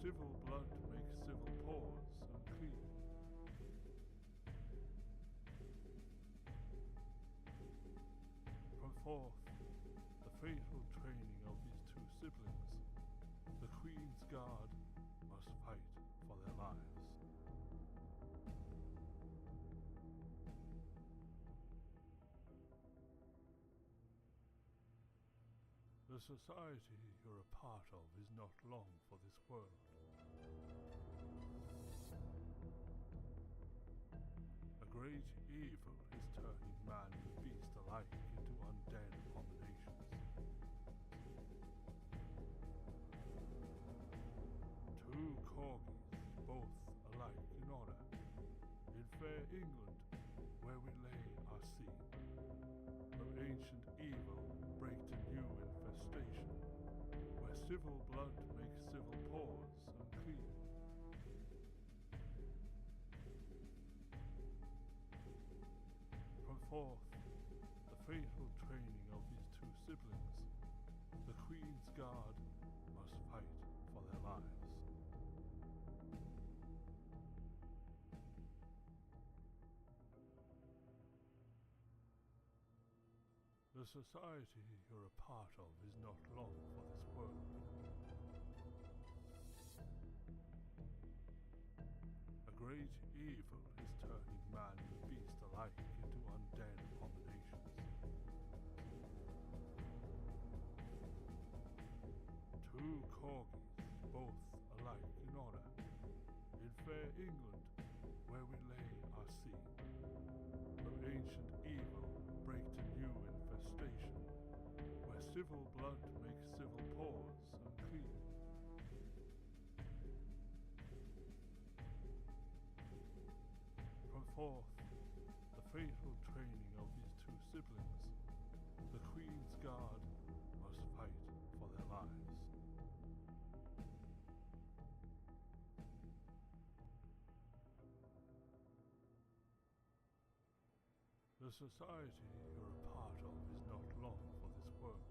civil blood makes civil pores unclean. From forth the fatal training of these two siblings, the Queen's Guard must fight for their lives. The society you're a part of is not long for this world. A great evil is turning man and beast alike into undead abominations. Two corgis, both alike in honor, in fair England, where we lay our scene. From ancient evil break to new infestation, where civil blood makes civil pores unclean. From forth the fatal training of these two siblings, the Queen's Guard must fight for their lives. The society you're a part of is not long for this world. A great evil is turning man and beast alike into undead abominations. Two corgis, both alike in honor, in fair England, where we lay our scene. From ancient evil break to new infestation, where civil blood makes civil pores unclean. From forth the fatal training of these two siblings, the Queen's Guard must fight for their lives. The society you're a part of is not long for this world.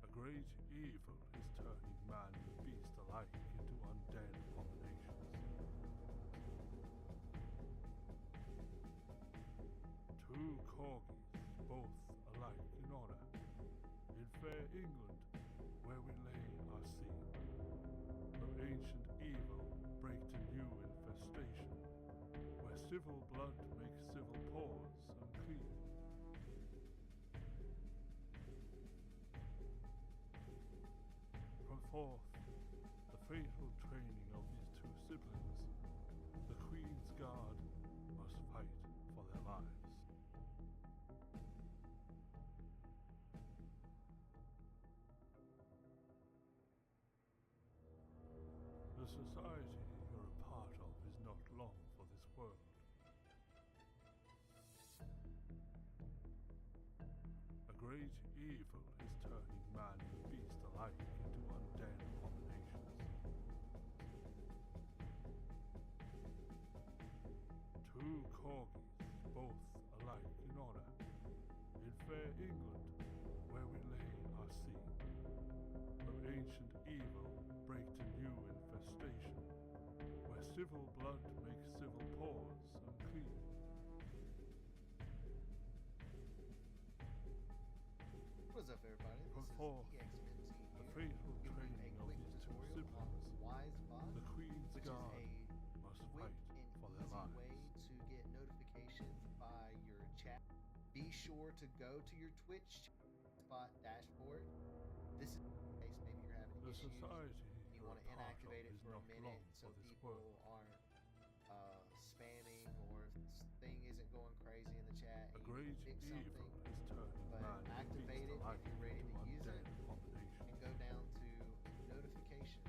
A great evil is turning man and beast alike into undead abominations. Two corgis, both alike in honor, in fair England, where we lay our scene. From ancient evil break to new infestation, where civil blood makes civil pores unclean. From forth the fatal training of these two siblings, the Queen's Guard must fight for their lives. The society you're a part of is not long for this world. A great evil is turning man and beast alike into undead abominations. Two corgis, both alike in honor, in fair England, where we lay our scene. From ancient evil break to new infestation, where civil blood makes civil pores unclean. What is up, everybody? This is forth EXMNT the here, fatal giving training you a of quick these two tutorial siblings, on WiseBot, the Queen's which Guard is a must quick fight and for their easy lives. way to get notifications by your chat. Be sure to go to your Twitch Spot dashboard. This is in case maybe you're having The issues society and you you're want a to part inactivate of it is for a not minute long so for this people world. aren't spamming, or if this thing isn't going crazy in the chat A and you need great to fix evil something. is turning But man and activate beast it if alike you're ready into to use it, undead abominations. and go down to notification.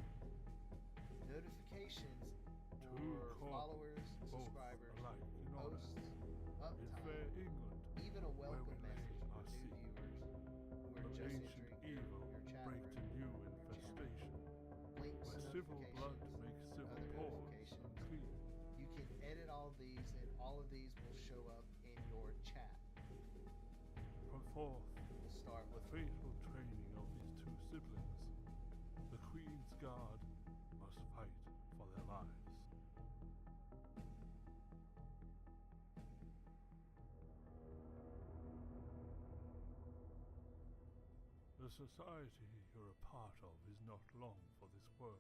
Notifications Two for corgis, followers, both subscribers, alike in honor, posts, in fair uptime, England, even a where we welcome lay message for our new scene. viewers who are From just ancient entering evil your chat break room, to new your channel. infestation, Links, where civil blood notifications, makes civil other pores notifications. unclean. You can edit all of these, and all of these will show up in your chat. From forth We'll start the with fatal training of siblings. The Queen's Guard must fight for their lives. The society you're a part of is not long for this world.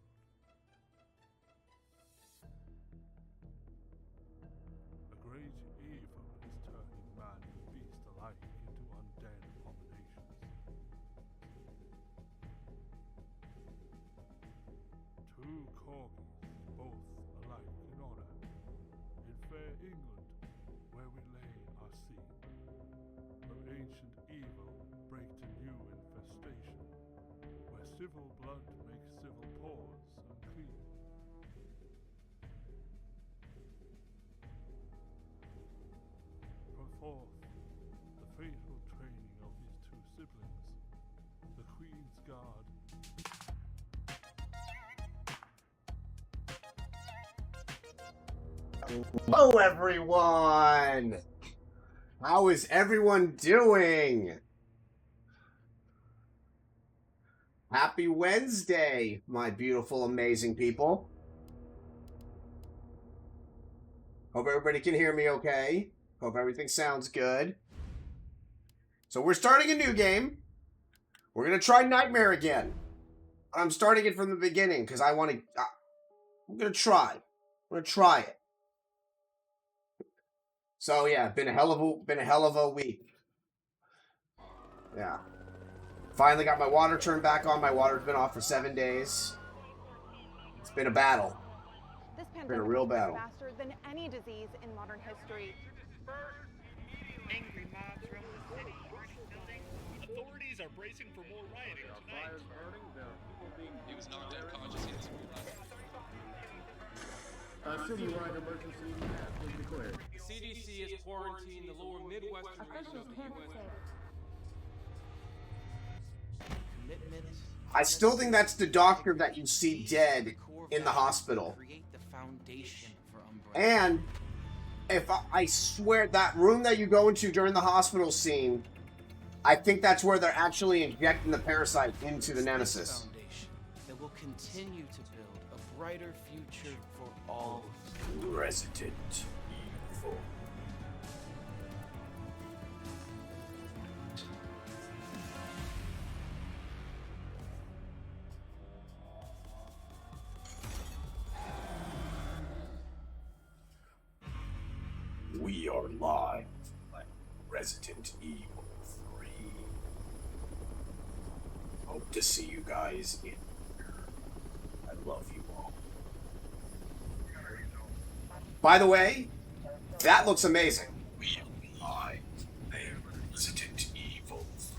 A great evil is turning man and beast alike into undead abominations. Two corgis, both alike in honor, in fair England, where we lay our scene. From ancient evil break to new infestation, where civil blood makes civil pores unclean. From forth the fatal training of these two siblings, the Queen's Guard. Hello, everyone! How is everyone doing? Happy Wednesday, my beautiful, amazing people. Hope everybody can hear me okay. Hope everything sounds good. So we're starting a new game. We're going to try Nightmare again. I'm starting it from the beginning because I want to... I'm going to try. I'm going to try it. So yeah, been a hell of a week. Yeah. Finally got my water turned back on. My water's been off for 7 days. It's been a battle. This Been a pandemic real is battle. faster than any disease in modern history. Angry mobs roam the city, burning buildings. Authorities are bracing for more rioting tonight. He was knocked unconscious. He had some Citywide emergency has been declared. The CDC has quarantined the lower Midwestern region of the U.S. commitment. I still think that's the doctor that you see dead in the hospital. Create the foundation for Umbrella. And if I swear that room that you go into during the hospital scene, I think that's where they're actually injecting the parasite into the Nemesis. Foundation that will continue to build a brighter future for all. Resident Evil. We are live at Resident Evil 3. Hope to see you guys in here. I love you all. By the way, that looks amazing. We are live at Resident Evil 3.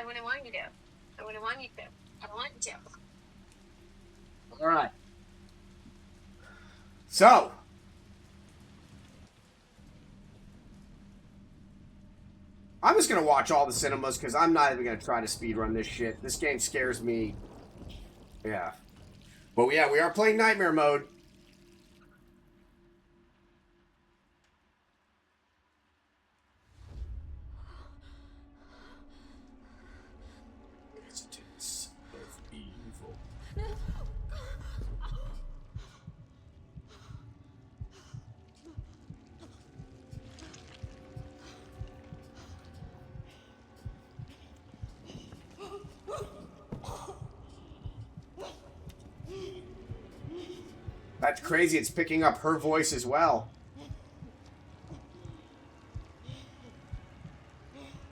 I wouldn't want you to. I wouldn't want you to. I don't want you to. All right. So. I'm just going to watch all the cinemas because I'm not even going to try to speedrun this shit. This game scares me. Yeah. But yeah, we are playing Nightmare mode. Instance of evil. That's crazy. It's picking up her voice as well.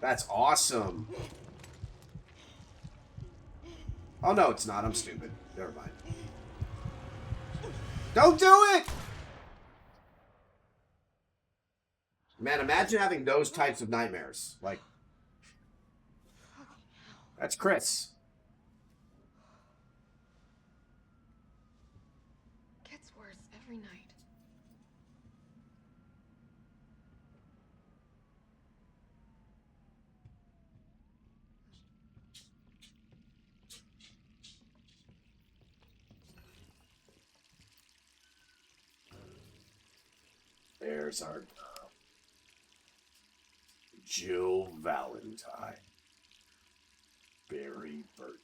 That's awesome. Oh, no, it's not. I'm stupid. Never mind. Don't do it! Man, imagine having those types of nightmares. Like, that's Chris. Gets worse every night. There's our girl. Jill Valentine. Barry Burton.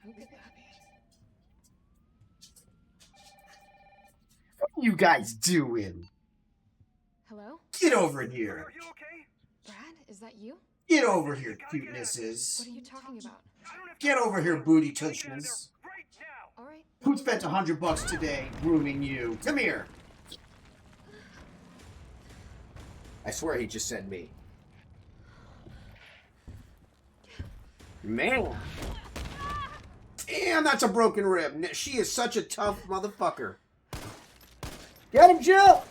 Who could that be? What are you guys doing? Hello? Get over here. Are you okay? Brad, is that you? Get over here, cutenesses. What are you talking about? Get over here, booty tushes. Right now. Alright. Who spent $100 today grooming you? Come here. I swear he just said me. Man. Damn, that's a broken rib. She is such a tough motherfucker. Get him, Jill!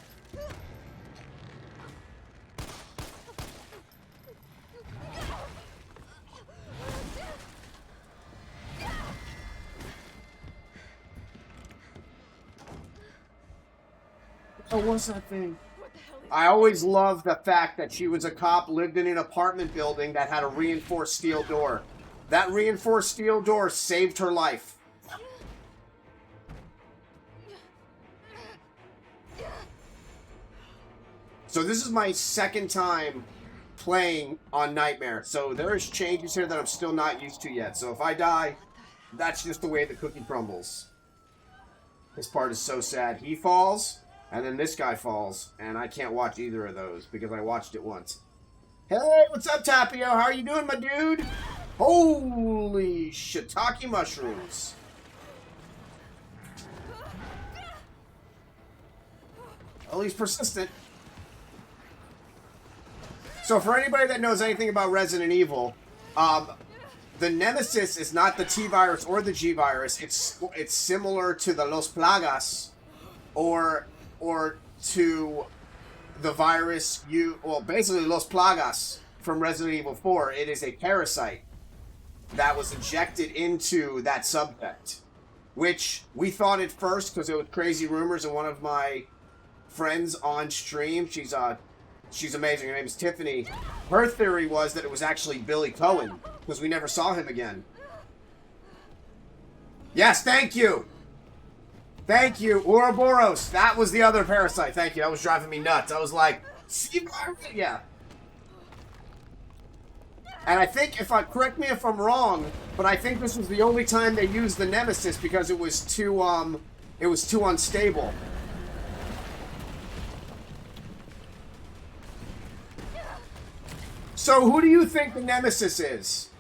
Oh, what's that thing? I always loved the fact that she was a cop, lived in an apartment building that had a reinforced steel door. That reinforced steel door saved her life. So this is my second time playing on Nightmare. So there's changes here that I'm still not used to yet. So if I die, that's just the way the cookie crumbles. This part is so sad. He falls, and then this guy falls, and I can't watch either of those because I watched it once. Hey, what's up, Tapio? How are you doing, my dude? Holy shiitake mushrooms. Well, he's persistent. So for anybody that knows anything about Resident Evil, the Nemesis is not the T-Virus or the G-Virus. It's similar to the Los Plagas or to the virus basically Los Plagas from Resident Evil 4. It is a parasite that was injected into that subject, which we thought at first because it was crazy rumors, and one of my friends on stream, she's amazing, her name is Tiffany, her theory was that it was actually Billy Cohen because we never saw him again. Yes, thank you. Thank you, Ouroboros. That was the other parasite. Thank you. That was driving me nuts. I was like, yeah. And I think, correct me if I'm wrong, but I think this was the only time they used the Nemesis because it was too unstable. So who do you think the Nemesis is?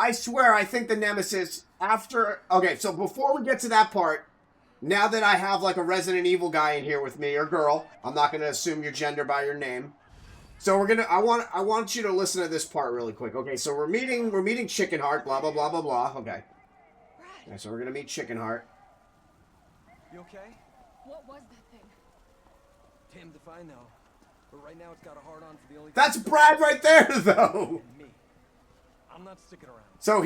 I swear, I think the Nemesis, after... Okay, so before we get to that part, now that I have, like, a Resident Evil guy in here with me, or girl, I'm not going to assume your gender by your name. So we're gonna... I want you to listen to this part really quick. Okay, so we're meeting Chickenheart, blah, blah, blah, blah, blah. Okay. Okay, so we're gonna meet Chickenheart. You okay? What was that thing? Damned if I know. But right now it's got a hard on for the only... That's Brad right there, though! Me. I'm not sticking around. So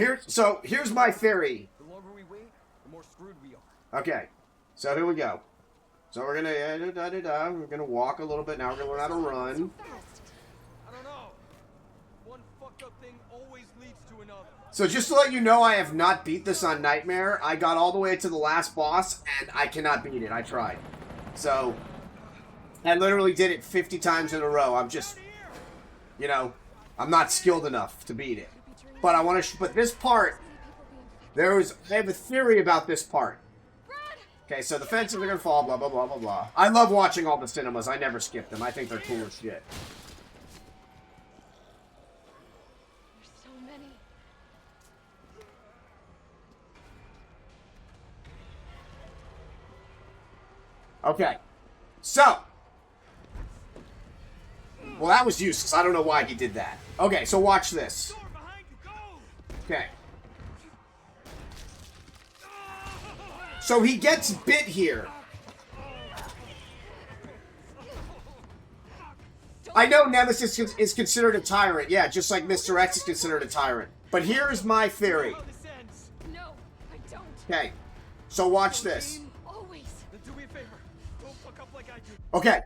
here's my theory. The longer we wait, the more screwed we are. Okay, so here we go. So we're gonna walk a little bit. Now we're gonna learn how to run. I don't know. One fucked up thing always leads to another. So just to let you know, I have not beat this on Nightmare. I got all the way to the last boss, and I cannot beat it. I tried. So, I literally did it 50 times in a row. I'm just, you know, I'm not skilled enough to beat it. But I want to, but this part, I have a theory about this part. Okay, so the fences are gonna fall, blah, blah, blah, blah, blah. I love watching all the cinemas. I never skip them. I think they're cool as shit. There's so many. Okay. So. Well, that was useless. I don't know why he did that. Okay, so watch this. Okay. So he gets bit here. I know Nemesis is considered a tyrant. Yeah, just like Mr. X is considered a tyrant. But here's my theory. No, I don't. Okay. So watch this. Always. Then do me a favor. Don't fuck up like I do. Okay.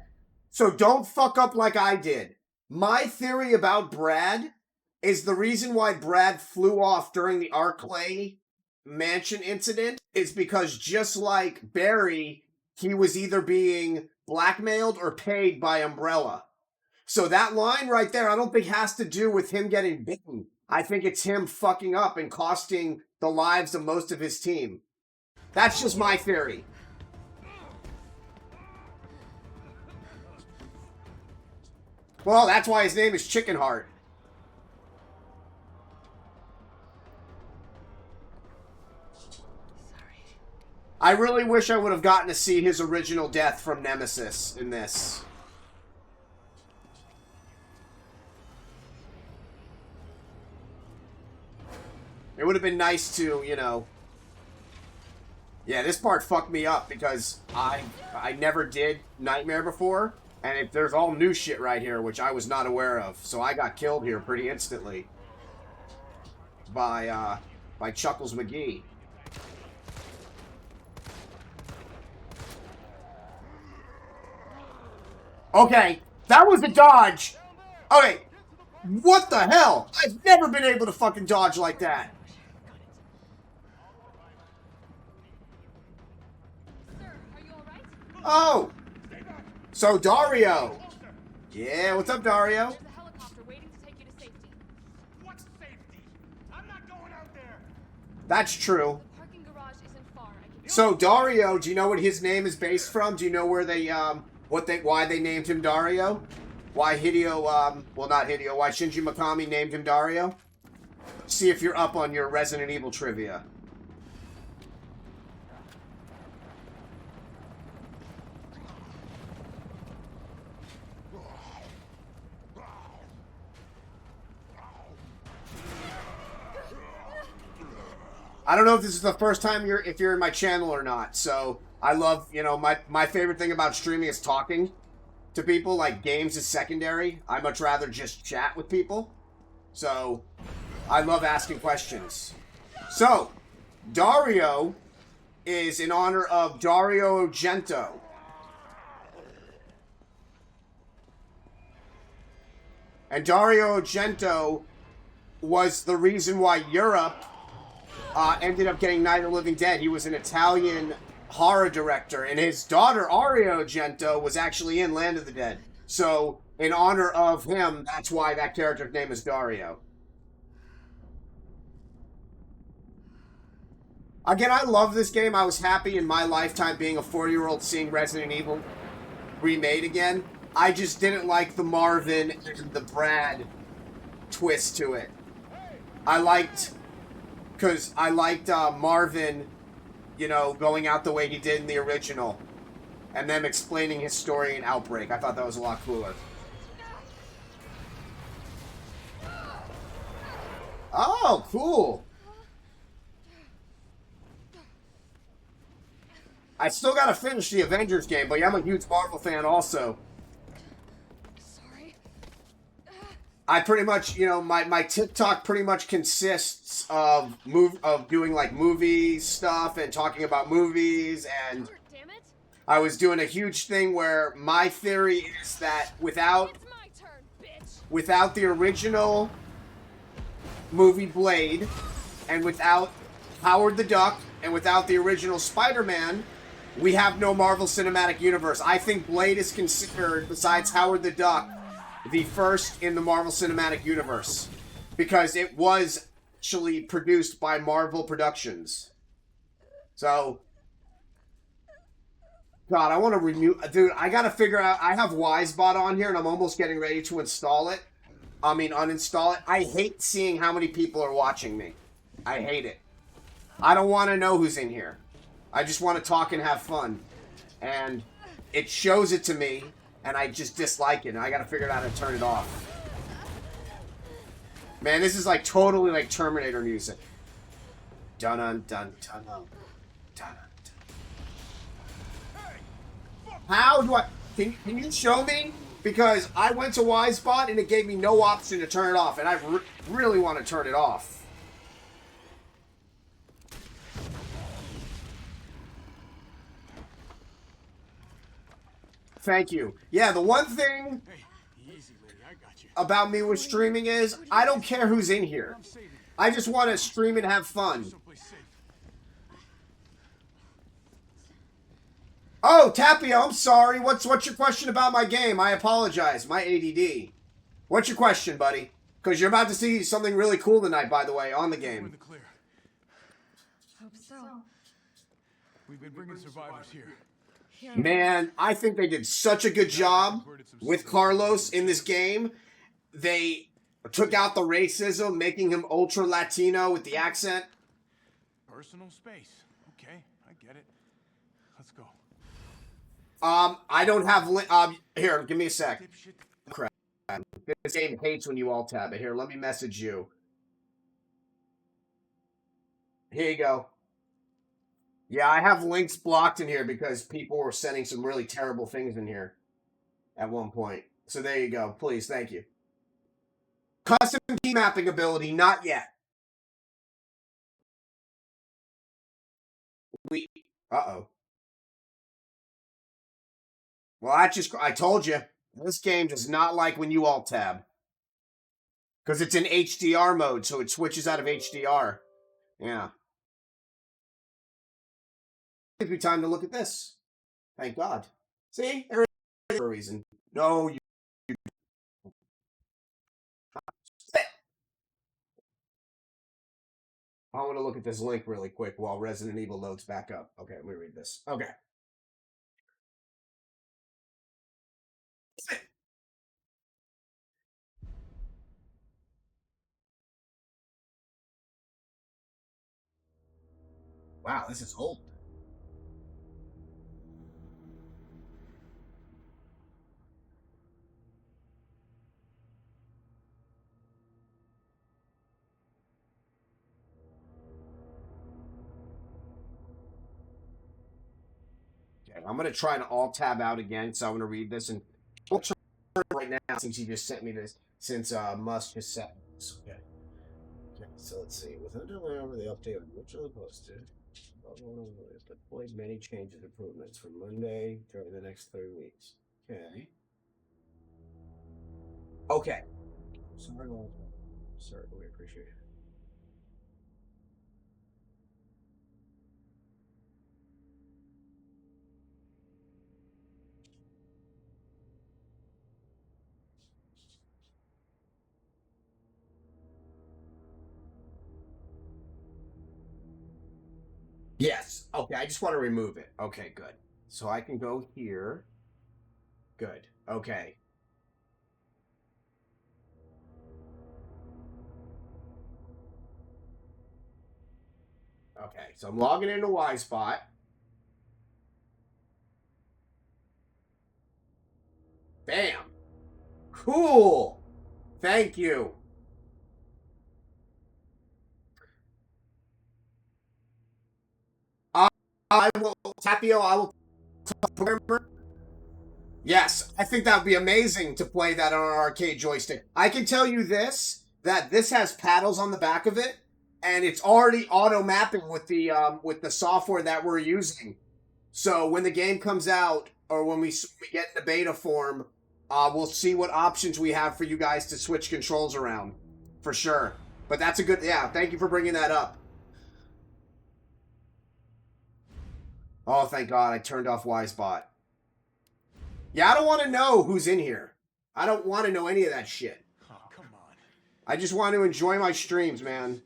So don't fuck up like I did. My theory about Brad is the reason why Brad flew off during the Arklay mansion incident is because just like Barry, he was either being blackmailed or paid by Umbrella. So that line right there, I don't think has to do with him getting bitten. I think it's him fucking up and costing the lives of most of his team. That's just my theory. Well, that's why his name is Chickenheart. I really wish I would have gotten to see his original death from Nemesis in this. It would have been nice to, you know... Yeah, this part fucked me up because I never did Nightmare before. And there's all new shit right here, which I was not aware of. So I got killed here pretty instantly. By Chuckles McGee. Okay, that was a dodge. Okay, what the hell? I've never been able to fucking dodge like that. Oh, so Dario. Yeah, what's up, Dario? There's a helicopter waiting to take you to safety. What's safety? I'm not going out there. That's true. The parking garage isn't far. I can... So Dario, do you know what his name is based from? Do you know where they why they named him Dario? Why Hideo why Shinji Mikami named him Dario? See if you're up on your Resident Evil trivia. I don't know if this is the first time if you're in my channel or not, so I love, you know, my favorite thing about streaming is talking to people. Like, games is secondary. I much rather just chat with people. So, I love asking questions. So, Dario is in honor of Dario Argento. And Dario Argento was the reason why Europe ended up getting Night of the Living Dead. He was an Italian horror director, and his daughter, Aria Argento, was actually in Land of the Dead. So, in honor of him, that's why that character's name is Dario. Again, I love this game. I was happy in my lifetime being a 40-year-old seeing Resident Evil remade again. I just didn't like the Marvin and the Brad twist to it. I liked because I liked Marvin, you know, going out the way he did in the original, and them explaining his story in Outbreak. I thought that was a lot cooler. Oh, cool. I still gotta finish the Avengers game, but yeah, I'm a huge Marvel fan also. Sorry. I pretty much, you know, my TikTok pretty much consists of doing like movie stuff and talking about movies, and Damn it. I was doing a huge thing where my theory is that without It's my turn, bitch. without the original movie Blade, and without Howard the Duck, and without the original Spider-Man, we have no Marvel Cinematic Universe. I think Blade is considered, besides Howard the Duck, the first in the Marvel Cinematic Universe. Because it was actually produced by Marvel Productions. So, God, I want to renew... Dude, I gotta figure out... I have Wisebot on here, and I'm almost getting ready to install it. I mean, uninstall it. I hate seeing how many people are watching me. I hate it. I don't want to know who's in here. I just want to talk and have fun. And it shows it to me, and I just dislike it, and I gotta figure out how to turn it off. Man, this is like totally like Terminator music. Dun-dun-dun-dun-dun. Dun-dun-dun. How do I... Can you show me? Because I went to Wisebot, and it gave me no option to turn it off, and I really want to turn it off. Thank you. Yeah, the one thing about me with streaming is I don't care who's in here. I just want to stream and have fun. Oh, Tapio, I'm sorry. What's your question about my game? I apologize. My ADD. What's your question, buddy? Because you're about to see something really cool tonight, by the way, on the game. Hope so. We've been bringing survivors here. Man, I think they did such a good job with Carlos in this game. They took out the racism, making him ultra Latino with the accent. Personal space. Okay, I get it. Let's go. I don't have here, give me a sec. Crap. This game hates when you alt tab it. Here, let me message you. Here you go. Yeah, I have links blocked in here because people were sending some really terrible things in here at one point. So there you go. Please, thank you. Custom key mapping ability, not yet. Uh-oh. Well, I told you. This game does not like when you alt tab. Because it's in HDR mode, so it switches out of HDR. Yeah. It'd be time to look at this. Thank God. See? There is a reason. No, you... I want to look at this link really quick while Resident Evil loads back up. Okay, let me read this. Okay. Wow, this is old. Okay, I'm going to try to alt-tab out again, so I'm going to read this, and we'll turn it right now since he just sent me this, since Musk just sent this. Okay. Okay, so let's see. With underline the update originally posted, deployed many changes improvements for Monday during the next 3 weeks. Okay. Okay. Sorry, well, certainly appreciate it. Yes. Okay, I just want to remove it. Okay, good. So I can go here. Good. Okay. Okay, so I'm logging into YSpot. Bam. Cool. Thank you. I will, Tapio, I will programmer. Yes, I think that would be amazing to play that on an arcade joystick. I can tell you this, that this has paddles on the back of it, and it's already auto mapping with the software that we're using. So when the game comes out, or when we get in the beta form, we'll see what options we have for you guys to switch controls around, for sure. But that's a good, yeah, thank you for bringing that up. Oh, thank God, I turned off YSpot. Yeah, I don't want to know who's in here. I don't want to know any of that shit. Oh, come on. I just want to enjoy my streams, man.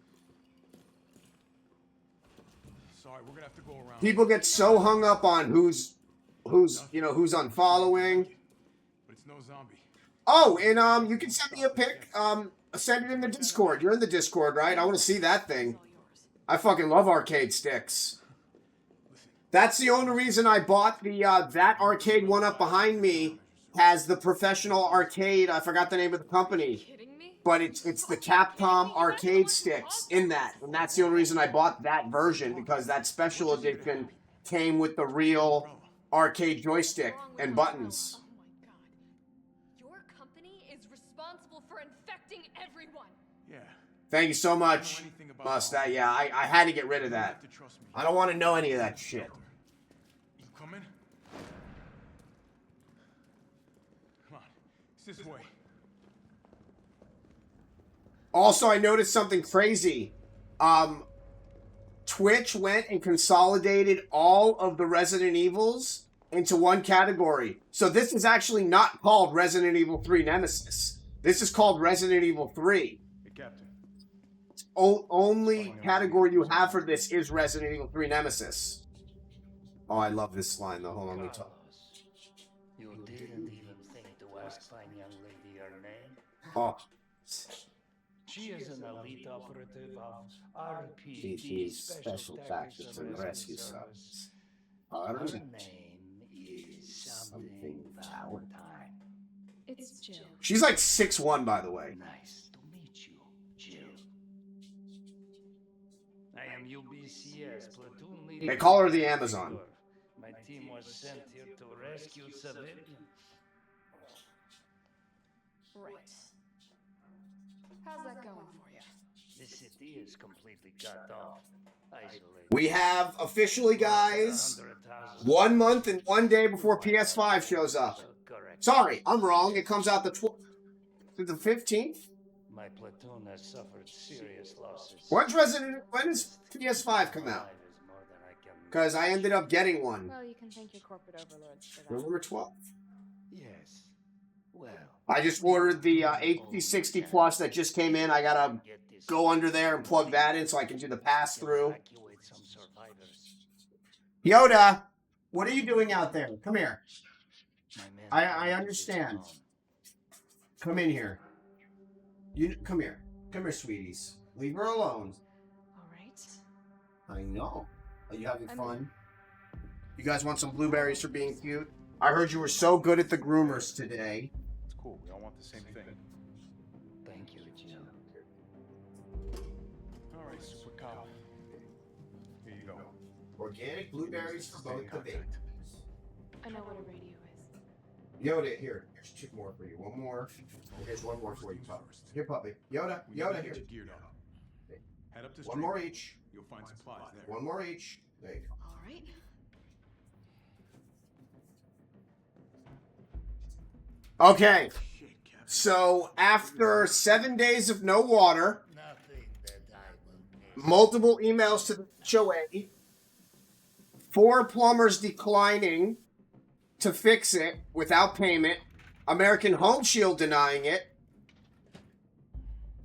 Sorry, we're gonna have to go around. People get so hung up on who's who's unfollowing. But it's no zombie. Oh, and you can send me a pic. Send it in the Discord. You're in the Discord, right? I want to see that thing. I fucking love arcade sticks. That's the only reason I bought the that arcade one up behind me has the professional arcade. I forgot the name of the company, but it's the Capcom arcade sticks in that, and that's the only reason I bought that version, because that special edition came with the real arcade joystick and buttons. Oh my God. Your company is responsible for infecting everyone. Yeah. Thank you so much, Mustang. Yeah, I had to get rid of that. I don't want to know any of that shit. You coming? Come on. It's this way. Also, I noticed something crazy. Twitch went and consolidated all of the Resident Evils into one category. So this is actually not called Resident Evil 3 Nemesis. This is called Resident Evil 3. Hey, Captain. Only category you have for this is Resident Evil 3 Nemesis. Oh, I love this line though. Hold on, let me talk. You didn't even think to ask fine young lady her name? Oh. She is an elite operative of RPD PT's Special Tactics and Rescue Service. Her Her name is something Valentine. It's Jill. She's like 6'1", by the way. Nice to meet you, Jill. I am UBCS platoon leader. They call her the Amazon. My team was sent here to rescue civilians. Right. How's that going for you? The city is completely cut off, isolated. We have officially, guys, 1 month and 1 day before PS5 shows up. Sorry, I'm wrong. It comes out the 15th. My platoon has suffered serious losses. When does PS5 come out? Because I ended up getting one. Well, you can thank your corporate overlords for that. November 12th. Yes. Well, I just ordered the HD60 Plus that just came in. I gotta go under there and plug that in so I can do the pass-through. Yoda, what are you doing out there? Come here. I understand. Come in here. You come here. Come here, sweeties. Leave her alone. All right. I know. Are you having fun? You guys want some blueberries for being cute? I heard you were so good at the groomers today. It's cool. We all want the same thing. Thank you, Jill. All right, Super Cop. Here you go. Organic blueberries for both the babies. I know what a radio is. Yoda, here. Here's two more for you. One more. Here's one more for you, pup. Here, puppy. Yoda, Yoda, here. Geared up. Head up to One more each. You'll find supplies there. One more each. There you go. All right. Okay. So, after 7 days of no water, multiple emails to the HOA, 4 plumbers declining to fix it without payment, American Home Shield denying it.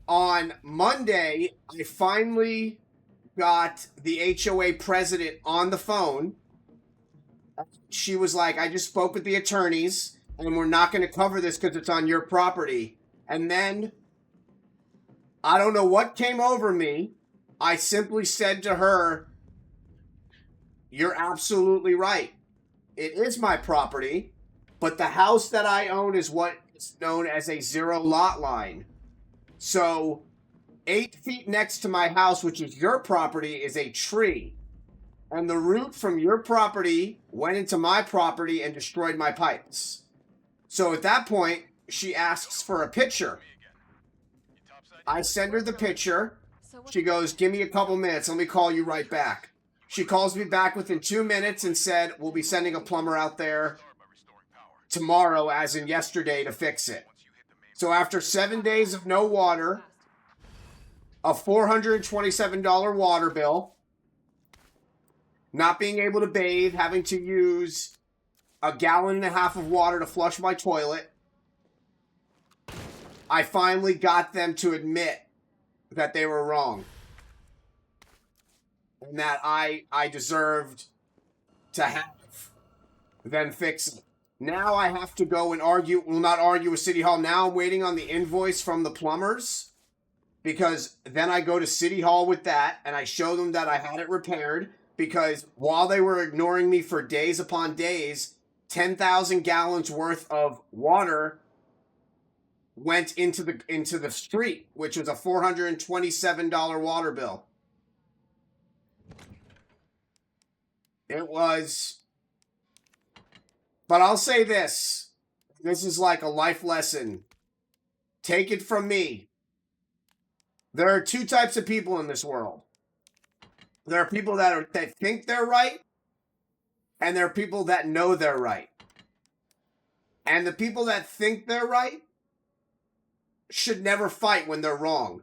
On Monday, I finally got the HOA president on the phone. She was like, I just spoke with the attorneys, and we're not going to cover this because it's on your property. And then, I don't know what came over me. I simply said to her, you're absolutely right. It is my property, but the house that I own is what is known as a zero lot line. So 8 feet next to my house, which is your property, is a tree. And the root from your property went into my property and destroyed my pipes. So at that point, she asks for a picture. I send her the picture. She goes, give me a couple minutes. Let me call you right back. She calls me back within 2 minutes and said, we'll be sending a plumber out there tomorrow, as in yesterday, to fix it. So after 7 days of no water, a $427 water bill, not being able to bathe, having to use a gallon and a half of water to flush my toilet, I finally got them to admit that they were wrong. And that I deserved to have them fix it. Now I have to go and argue, well, not argue with City Hall. Now I'm waiting on the invoice from the plumbers, because then I go to City Hall with that and I show them that I had it repaired, because while they were ignoring me for days upon days, 10,000 gallons worth of water went into the street, which was a $427 water bill. It was, but I'll say this. This is like a life lesson. Take it from me. There are 2 types of people in this world. There are people that think they're right, and there are people that know they're right. And the people that think they're right should never fight when they're wrong.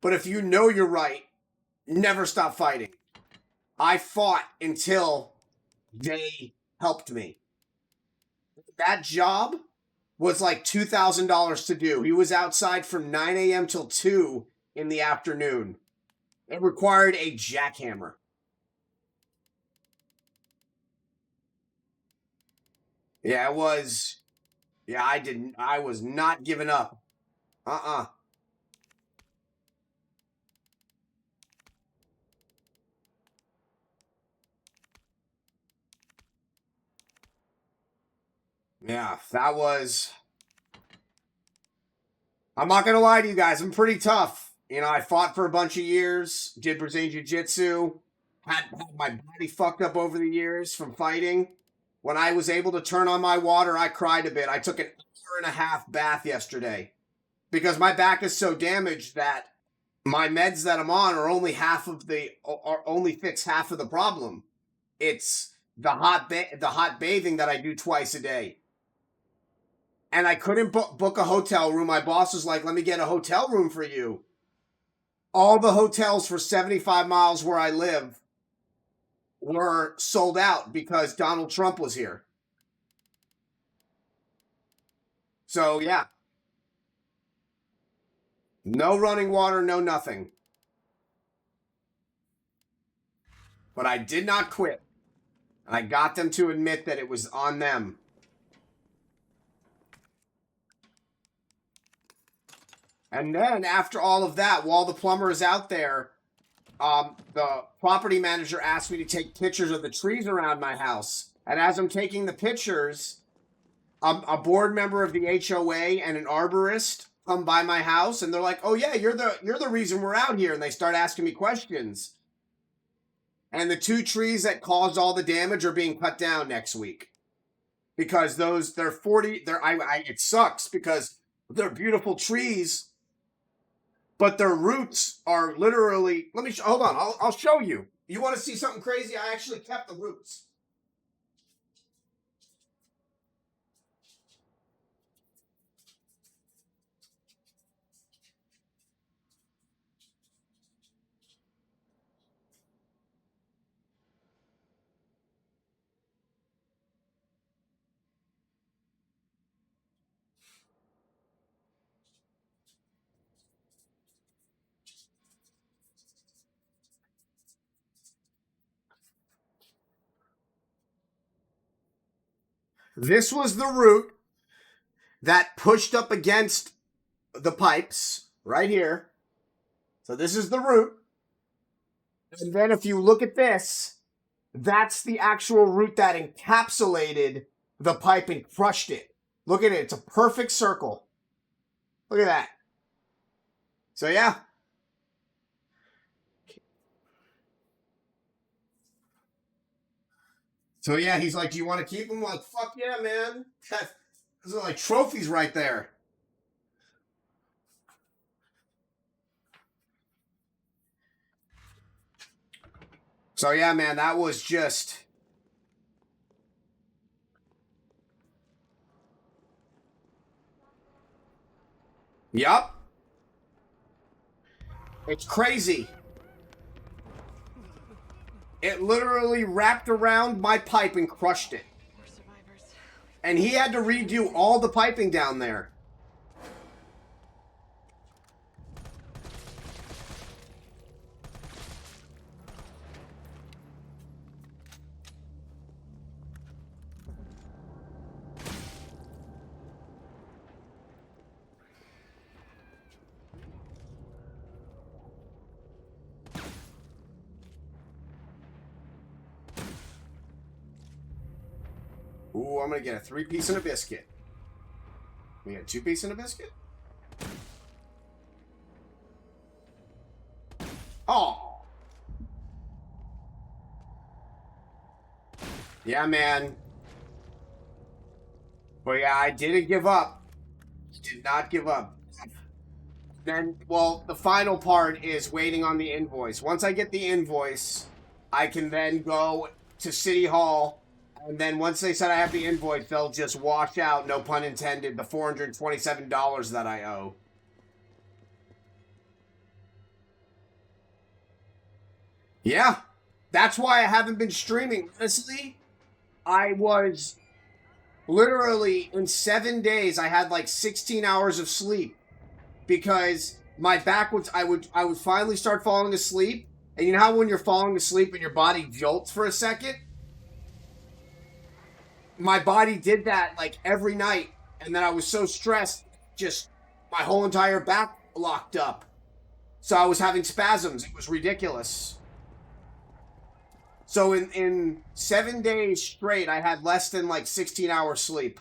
But if you know you're right, never stop fighting. I fought until they helped me. That job was like $2,000 to do. He was outside from 9 a.m. till 2 in the afternoon. It required a jackhammer. Yeah, it was. Yeah, I was not giving up. Yeah, that was... I'm not going to lie to you guys. I'm pretty tough. You know, I fought for a bunch of years. Did Brazilian Jiu-Jitsu. Had my body fucked up over the years from fighting. When I was able to turn on my water, I cried a bit. I took an hour-and-a-half bath yesterday. Because my back is so damaged that my meds that I'm on are only only fix half of the problem. It's the hot bathing that I do twice a day. And I couldn't book a hotel room. My boss was like, let me get a hotel room for you. All the hotels for 75 miles where I live were sold out because Donald Trump was here. So, yeah. No running water, no nothing. But I did not quit. I got them to admit that it was on them. And then after all of that, while the plumber is out there, the property manager asked me to take pictures of the trees around my house. And as I'm taking the pictures, a board member of the HOA and an arborist come by my house, and they're like, "Oh yeah, you're the reason we're out here." And they start asking me questions. And the 2 trees that caused all the damage are being cut down next week, because it sucks because they're beautiful trees. But their roots are literally... hold on. I'll show you. You want to see something crazy? I actually kept the roots. This was the root that pushed up against the pipes right here. So this is the root. And then if you look at this, that's the actual root that encapsulated the pipe and crushed it. Look at it. It's a perfect circle. Look at that. So, yeah. So, yeah, he's like, do you want to keep them? I'm like, fuck yeah, man. Those are like trophies right there. So, yeah, man, that was just... Yup. It's crazy. It literally wrapped around my pipe and crushed it. We're survivors. And he had to redo all the piping down there. Ooh, I'm gonna get a 3-piece and a biscuit. We got 2-piece and a biscuit? Oh! Yeah, man. But yeah, I didn't give up. Did not give up. Then, well, the final part is waiting on the invoice. Once I get the invoice, I can then go to City Hall. And then once they said I have the invoice, they'll just wash out, no pun intended, the $427 that I owe. Yeah, that's why I haven't been streaming. Honestly, I was literally in 7 days, I had like 16 hours of sleep because my back would, I would finally start falling asleep. And you know how when you're falling asleep and your body jolts for a second? My body did that like every night, and then I was so stressed, just my whole entire back locked up. So I was having spasms. It was ridiculous. So in 7 days straight, I had less than like 16 hours sleep.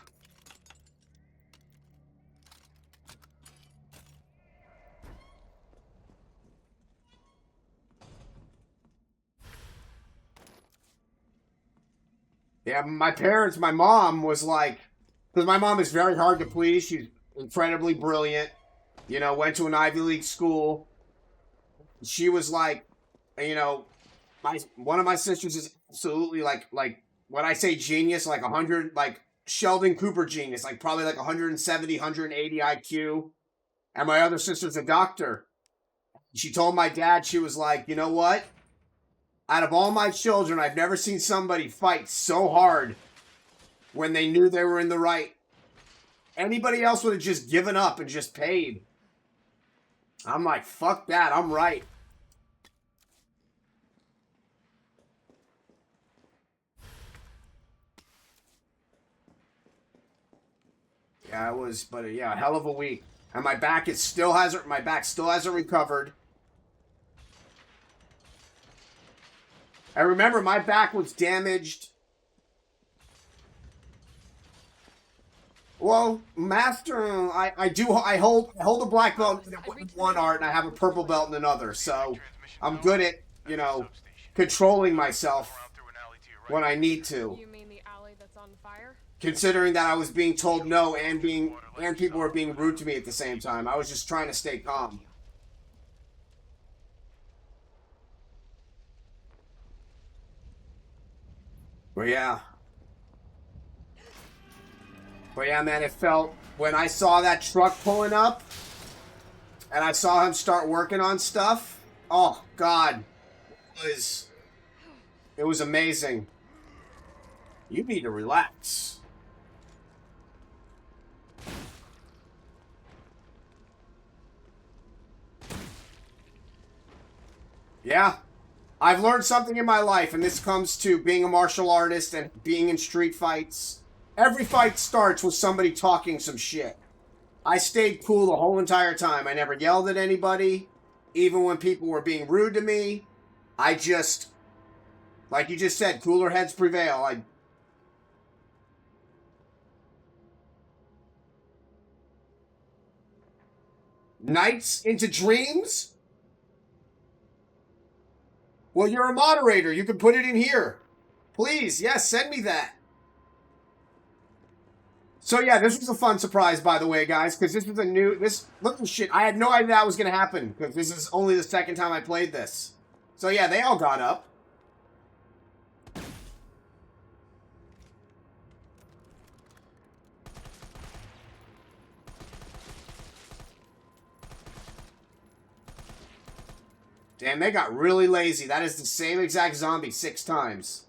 Yeah, my mom was like, because my mom is very hard to please. She's incredibly brilliant. You know, went to an Ivy League school. She was like, you know, one of my sisters is absolutely like when I say genius, like 100, like Sheldon Cooper genius, like probably like 170, 180 IQ. And my other sister's a doctor. She told my dad, she was like, you know what? Out of all my children, I've never seen somebody fight so hard when they knew they were in the right. Anybody else would have just given up and just paid. I'm like, fuck that, I'm right. Yeah, it was, but yeah, a hell of a week. And my back still hasn't recovered. I remember my back was damaged. Well, master, I hold a black belt in one art, and I have a purple belt in another. So I'm good at, you know, controlling myself when I need to. You mean the alley that's on fire? Considering that I was being told no and people were being rude to me at the same time, I was just trying to stay calm. But yeah, man, it felt, when I saw that truck pulling up, and I saw him start working on stuff, oh, God, it was amazing. You need to relax. Yeah. I've learned something in my life, and this comes to being a martial artist and being in street fights. Every fight starts with somebody talking some shit. I stayed cool the whole entire time. I never yelled at anybody, even when people were being rude to me. I just Like you just said, cooler heads prevail. Nights into Dreams? Well, you're a moderator. You can put it in here. Please, yes, send me that. So yeah, this was a fun surprise, by the way, guys, because this was a new... Look at this shit. I had no idea that was going to happen, because this is only the second time I played this. So yeah, they all got up. Damn, they got really lazy. That is the same exact zombie 6 times.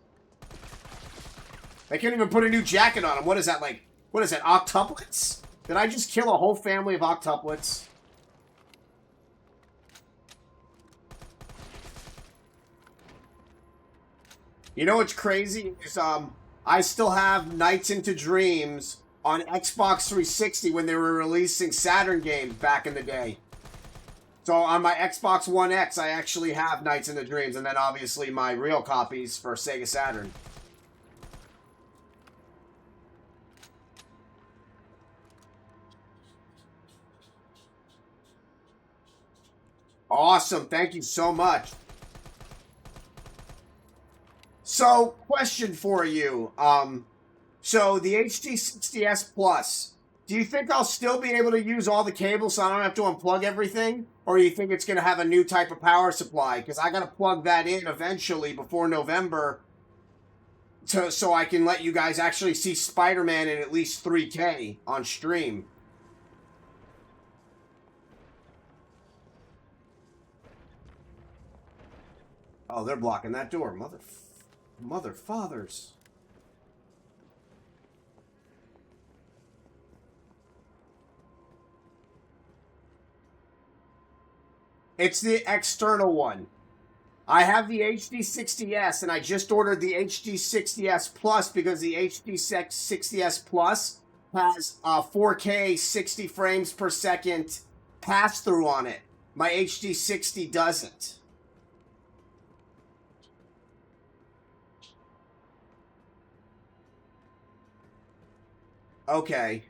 They can't even put a new jacket on him. What is that, like... What is that, octuplets? Did I just kill a whole family of octuplets? You know what's crazy? Is, I still have Nights into Dreams on Xbox 360 when they were releasing Saturn games back in the day. So on my Xbox One X, I actually have Nights into Dreams, and then obviously my real copies for Sega Saturn. Awesome. Thank you so much. So, question for you. So the HD60S Plus, do you think I'll still be able to use all the cables so I don't have to unplug everything? Or do you think it's going to have a new type of power supply? Because I got to plug that in eventually before November so I can let you guys actually see Spider-Man in at least 3K on stream. Oh, they're blocking that door. Mother fathers. It's the external one. I have the HD60S, and I just ordered the HD60S Plus because the HD60S Plus has 4K 60 frames per second pass-through on it. My HD60 doesn't. Okay.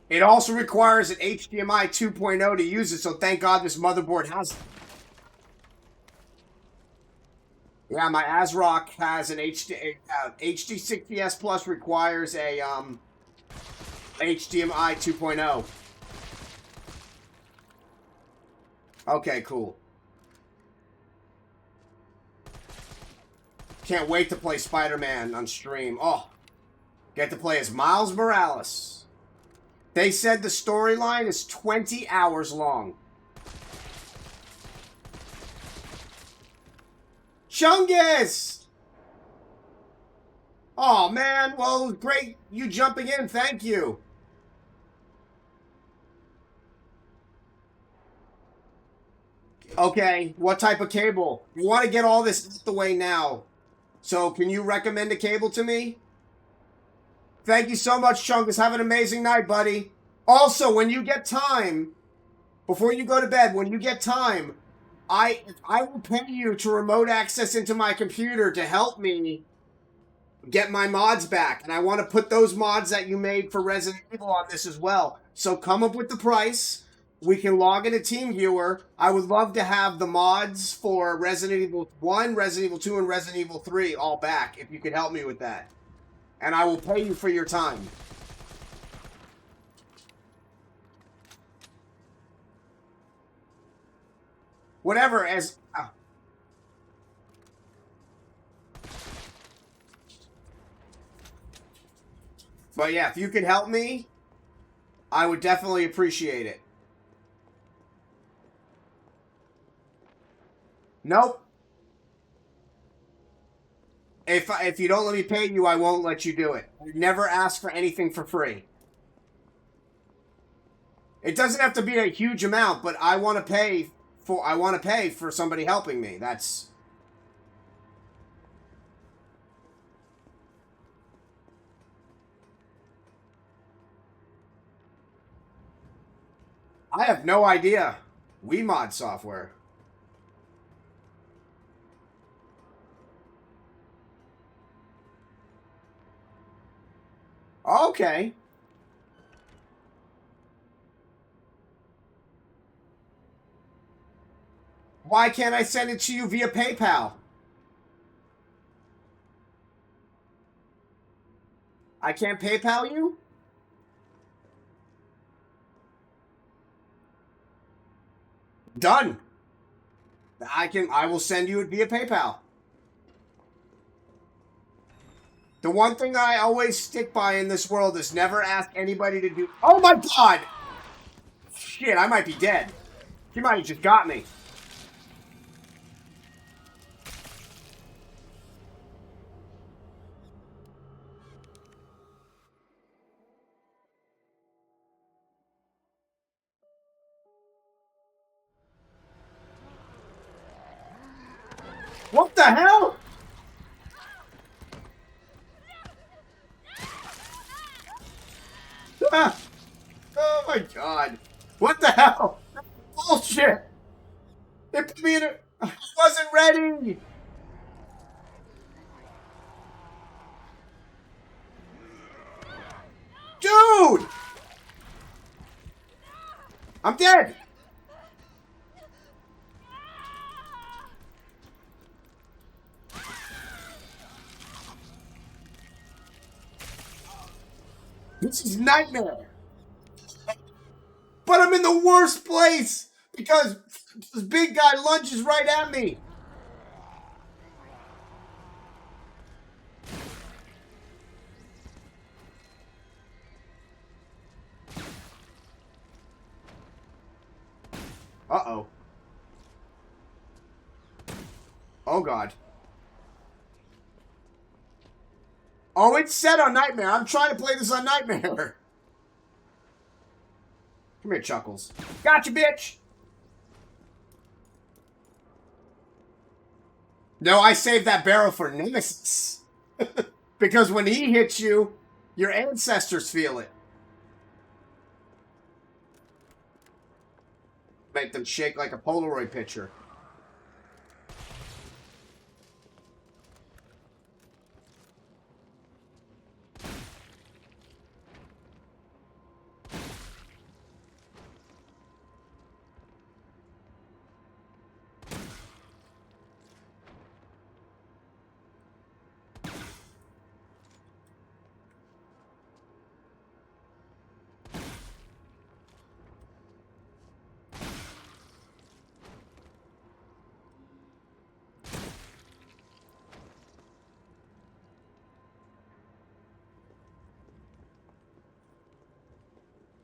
It also requires an HDMI 2.0 to use it, so thank God this motherboard has it. Yeah, my ASRock has an HD60S Plus requires a HDMI 2.0. Okay, cool. Can't wait to play Spider-Man on stream. Oh, get to play as Miles Morales. They said the storyline is 20 hours long. Chungus! Oh, man. Well, it was great you jumping in. Thank you. Okay, what type of cable? You want to get all this out the way now. So, can you recommend a cable to me? Thank you so much, Chungus. Have an amazing night, buddy. Also, when you get time, before you go to bed, when you get time, I will pay you to remote access into my computer to help me get my mods back. And I want to put those mods that you made for Resident Evil on this as well. So come up with the price. We can log into TeamViewer. I would love to have the mods for Resident Evil 1, Resident Evil 2, and Resident Evil 3 all back, if you could help me with that. And I will pay you for your time. Whatever, as... But yeah, if you could help me, I would definitely appreciate it. Nope. If you don't let me pay you, I won't let you do it. I never ask for anything for free. It doesn't have to be a huge amount, but I want to pay for somebody helping me. That's... I have no idea. WeMod software. Okay. Why can't I send it to you via PayPal? I can't PayPal you? Done. I will send you it via PayPal. The one thing I always stick by in this world is never ask anybody to do... Oh my god! Shit, I might be dead. She might have just got me. What the hell? Ah. Oh my god. What the hell? Bullshit. They put me in a... I wasn't ready. Dude! I'm dead. This is nightmare. But I'm in the worst place because this big guy lunges right at me. Uh-oh. Oh, God. Oh, it's set on Nightmare. I'm trying to play this on Nightmare. Come here, Chuckles. Gotcha, bitch! No, I saved that barrel for Nemesis. Because when he hits you, your ancestors feel it. Make them shake like a Polaroid picture.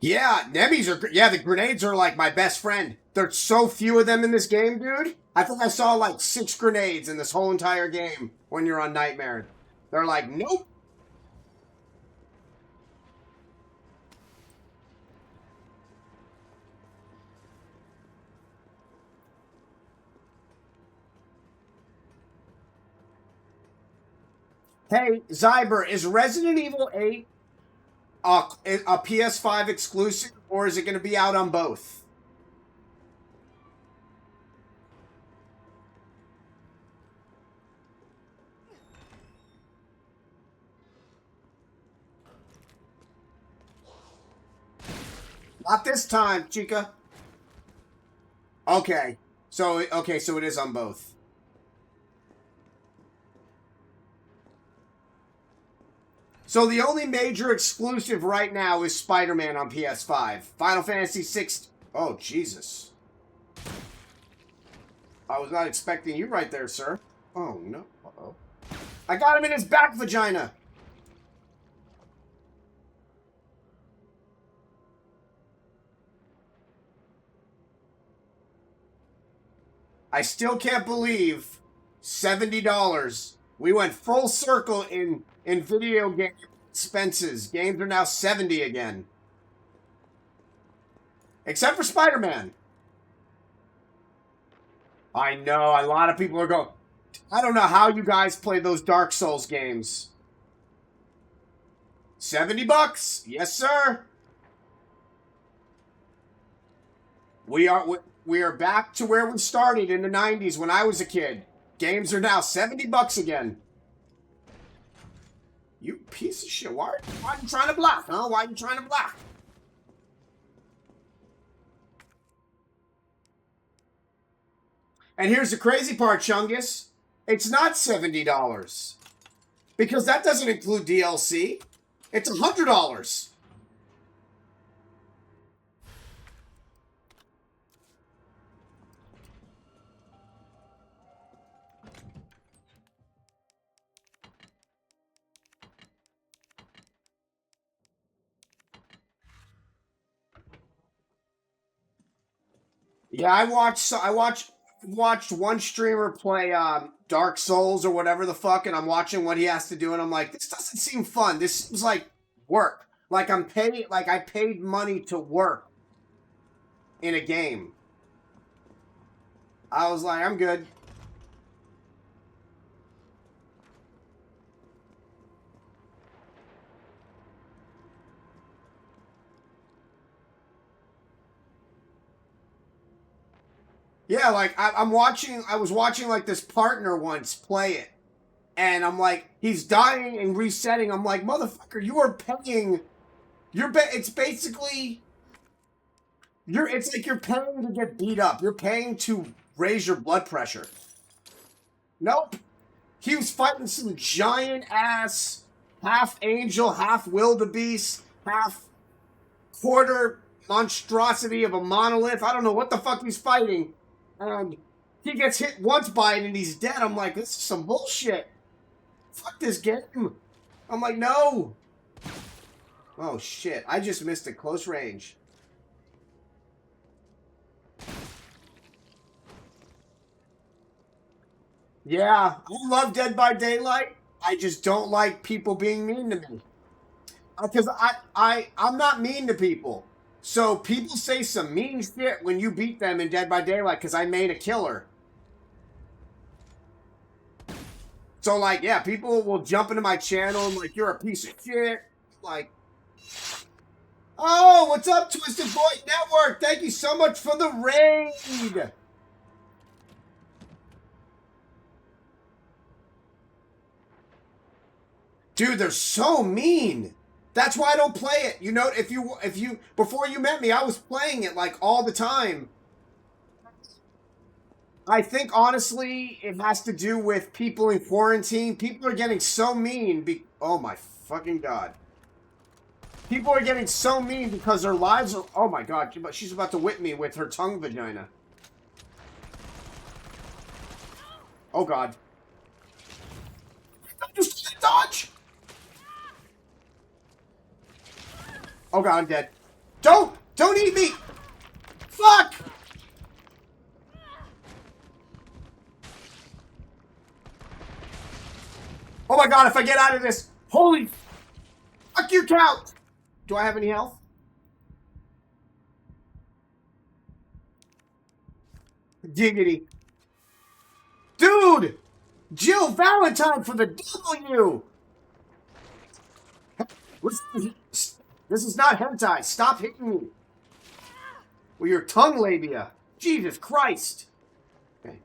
Yeah, Nebbies are... Yeah, the grenades are like my best friend. There's so few of them in this game, dude. I think I saw like 6 grenades in this whole entire game when you're on Nightmare. They're like, nope. Hey, Zyber, is Resident Evil 8 a PS5 exclusive, or is it going to be out on both? Not this time, Chica. Okay. So it is on both. So the only major exclusive right now is Spider-Man on PS5. Final Fantasy VI... Oh, Jesus. I was not expecting you right there, sir. Oh, no. Uh-oh. I got him in his back vagina! I still can't believe $70. We went full circle in video game expenses. Games are now $70 again. Except for Spider-Man. I know, a lot of people are going... I don't know how you guys play those Dark Souls games. $70? Yes, sir. We are back to where we started in the 90s when I was a kid. Games are now $70 again. You piece of shit. Why are you trying to block, huh? Why are you trying to block? And here's the crazy part, Chungus. It's not $70. Because that doesn't include DLC. It's $100. Yeah, I watched one streamer play Dark Souls or whatever the fuck, and I'm watching what he has to do, and I'm like, this doesn't seem fun. This seems like work. Like I paid money to work in a game. I was like, I'm good. Yeah, like, I was watching, like, this partner once play it. And I'm like, he's dying and resetting. I'm like, motherfucker, you are paying... it's basically... it's like you're paying to get beat up. You're paying to raise your blood pressure. Nope. He was fighting some giant-ass, half angel, half wildebeest, half quarter monstrosity of a monolith. I don't know what the fuck he's fighting. And he gets hit once by it and he's dead. I'm like, this is some bullshit. Fuck this game. I'm like, no. Oh, shit. I just missed it. Close range. Yeah, I love Dead by Daylight. I just don't like people being mean to me. Because I'm not mean to people. So people say some mean shit when you beat them in Dead by Daylight because I made a killer. So, like, yeah, people will jump into my channel and, like, you're a piece of shit. Like, oh, what's up, Twisted Boy Network? Thank you so much for the raid. Dude, they're so mean. That's why I don't play it. You know, if you before you met me, I was playing it like all the time. I think honestly, it has to do with people in quarantine. People are getting so mean. Oh my fucking god! People are getting so mean because their lives are. Oh my god! She's about to whip me with her tongue vagina. Oh god! Just dodge! Oh god, I'm dead. Don't eat me! Fuck! Oh my god, if I get out of this, holy fuck your couch! Do I have any health? Giggity. Dude! Jill Valentine for the W! This is not hentai. Stop hitting me. With your tongue labia. Jesus Christ. Okay.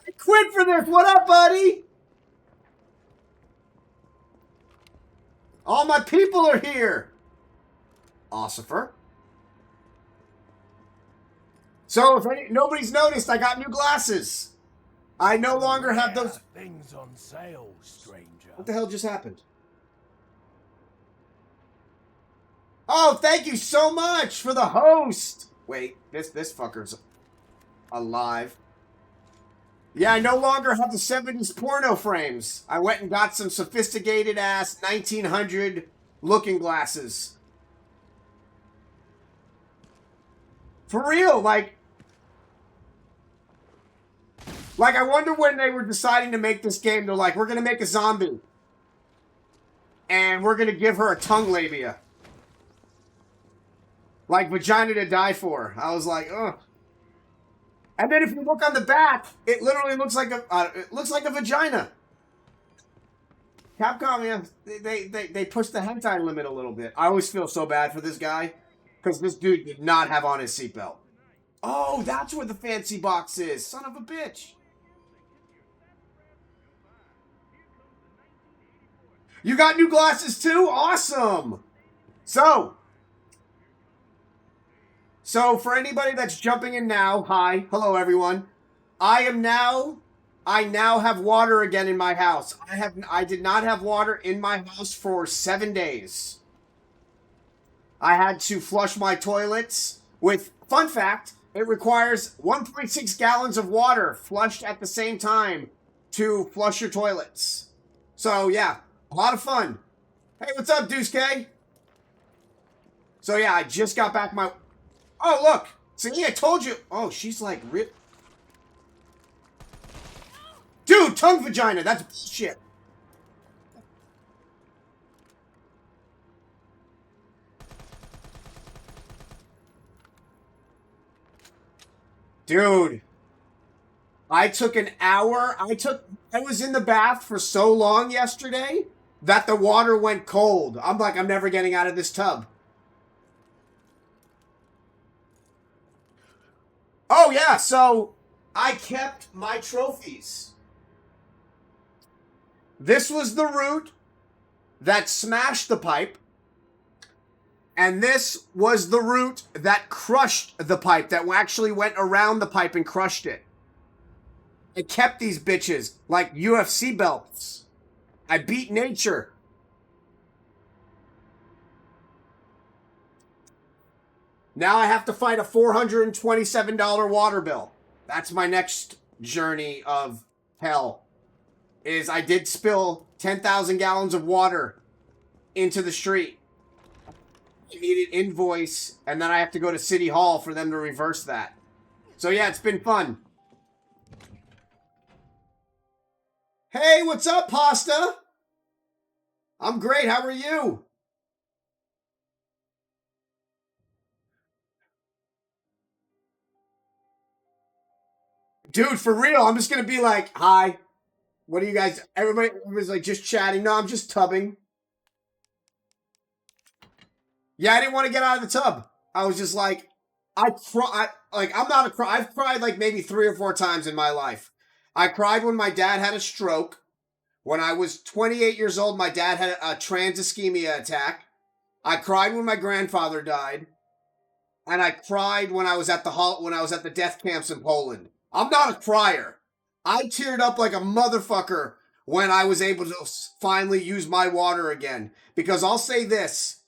I quit for this. What up, buddy? All my people are here. Ossifer. So, if nobody's noticed, I got new glasses. I no longer have those things on sale, stranger. What the hell just happened? Oh, thank you so much for the host. Wait, this fucker's alive. Yeah, I no longer have the 70s porno frames. I went and got some sophisticated ass 1900 looking glasses. For real, like I wonder when they were deciding to make this game, they're like, we're going to make a zombie. And we're going to give her a tongue labia. Like vagina to die for. I was like, ugh. And then if you look on the back, it literally looks like a vagina. Capcom, yeah, they pushed the hentai limit a little bit. I always feel so bad for this guy. Because this dude did not have on his seatbelt. Oh, that's where the fancy box is. Son of a bitch. You got new glasses too? Awesome. So for anybody that's jumping in now, hi, hello everyone. I now have water again in my house. I did not have water in my house for 7 days. I had to flush my toilets with, fun fact, it requires 1.6 gallons of water flushed at the same time to flush your toilets. So yeah, a lot of fun. Hey, what's up, Deuce K? So yeah, I just got back my... Oh, look! See, I told you! Oh, she's like... Dude, tongue vagina! That's bullshit! Dude. I took an hour. I was in the bath for so long yesterday that the water went cold. I'm like, I'm never getting out of this tub. Oh, yeah, so I kept my trophies. This was the route that smashed the pipe. And this was the route that crushed the pipe, that actually went around the pipe and crushed it. I kept these bitches like UFC belts. I beat nature. Now I have to fight a $427 water bill. That's my next journey of hell. Is I did spill 10,000 gallons of water into the street. I need an invoice, and then I have to go to City Hall for them to reverse that. So yeah, it's been fun. Hey, what's up, Pasta? I'm great, how are you? Dude, for real, I'm just gonna be like, hi. What are you guys, everybody's like just chatting. No, I'm just tubbing. Yeah, I didn't want to get out of the tub. I was just like, I'm not a cry. I've cried like maybe 3 or 4 times in my life. I cried when my dad had a stroke. When I was 28 years old, my dad had a trans ischemia attack. I cried when my grandfather died. And I cried when I was at the death camps in Poland. I'm not a crier. I teared up like a motherfucker when I was able to finally use my water again. Because I'll say this.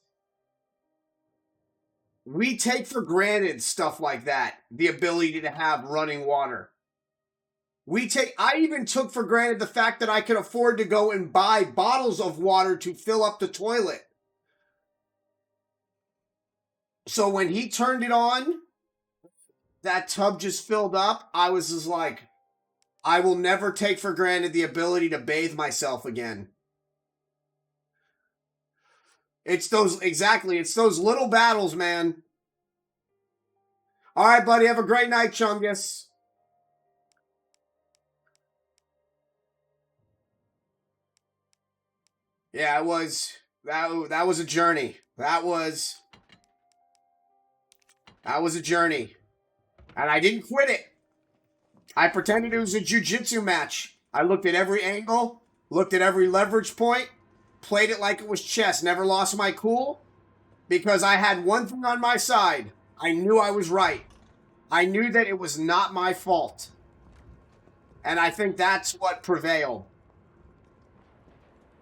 We take for granted stuff like that. The ability to have running water. I even took for granted the fact that I could afford to go and buy bottles of water to fill up the toilet. So when he turned it on, that tub just filled up. I was just like, I will never take for granted the ability to bathe myself again. It's those little battles, man. All right, buddy, have a great night, Chungus. Yeah, that was a journey. That was a journey. And I didn't quit it. I pretended it was a jiu-jitsu match. I looked at every angle, looked at every leverage point, played it like it was chess, never lost my cool, because I had one thing on my side. I knew I was right. I knew that it was not my fault. And I think that's what prevailed.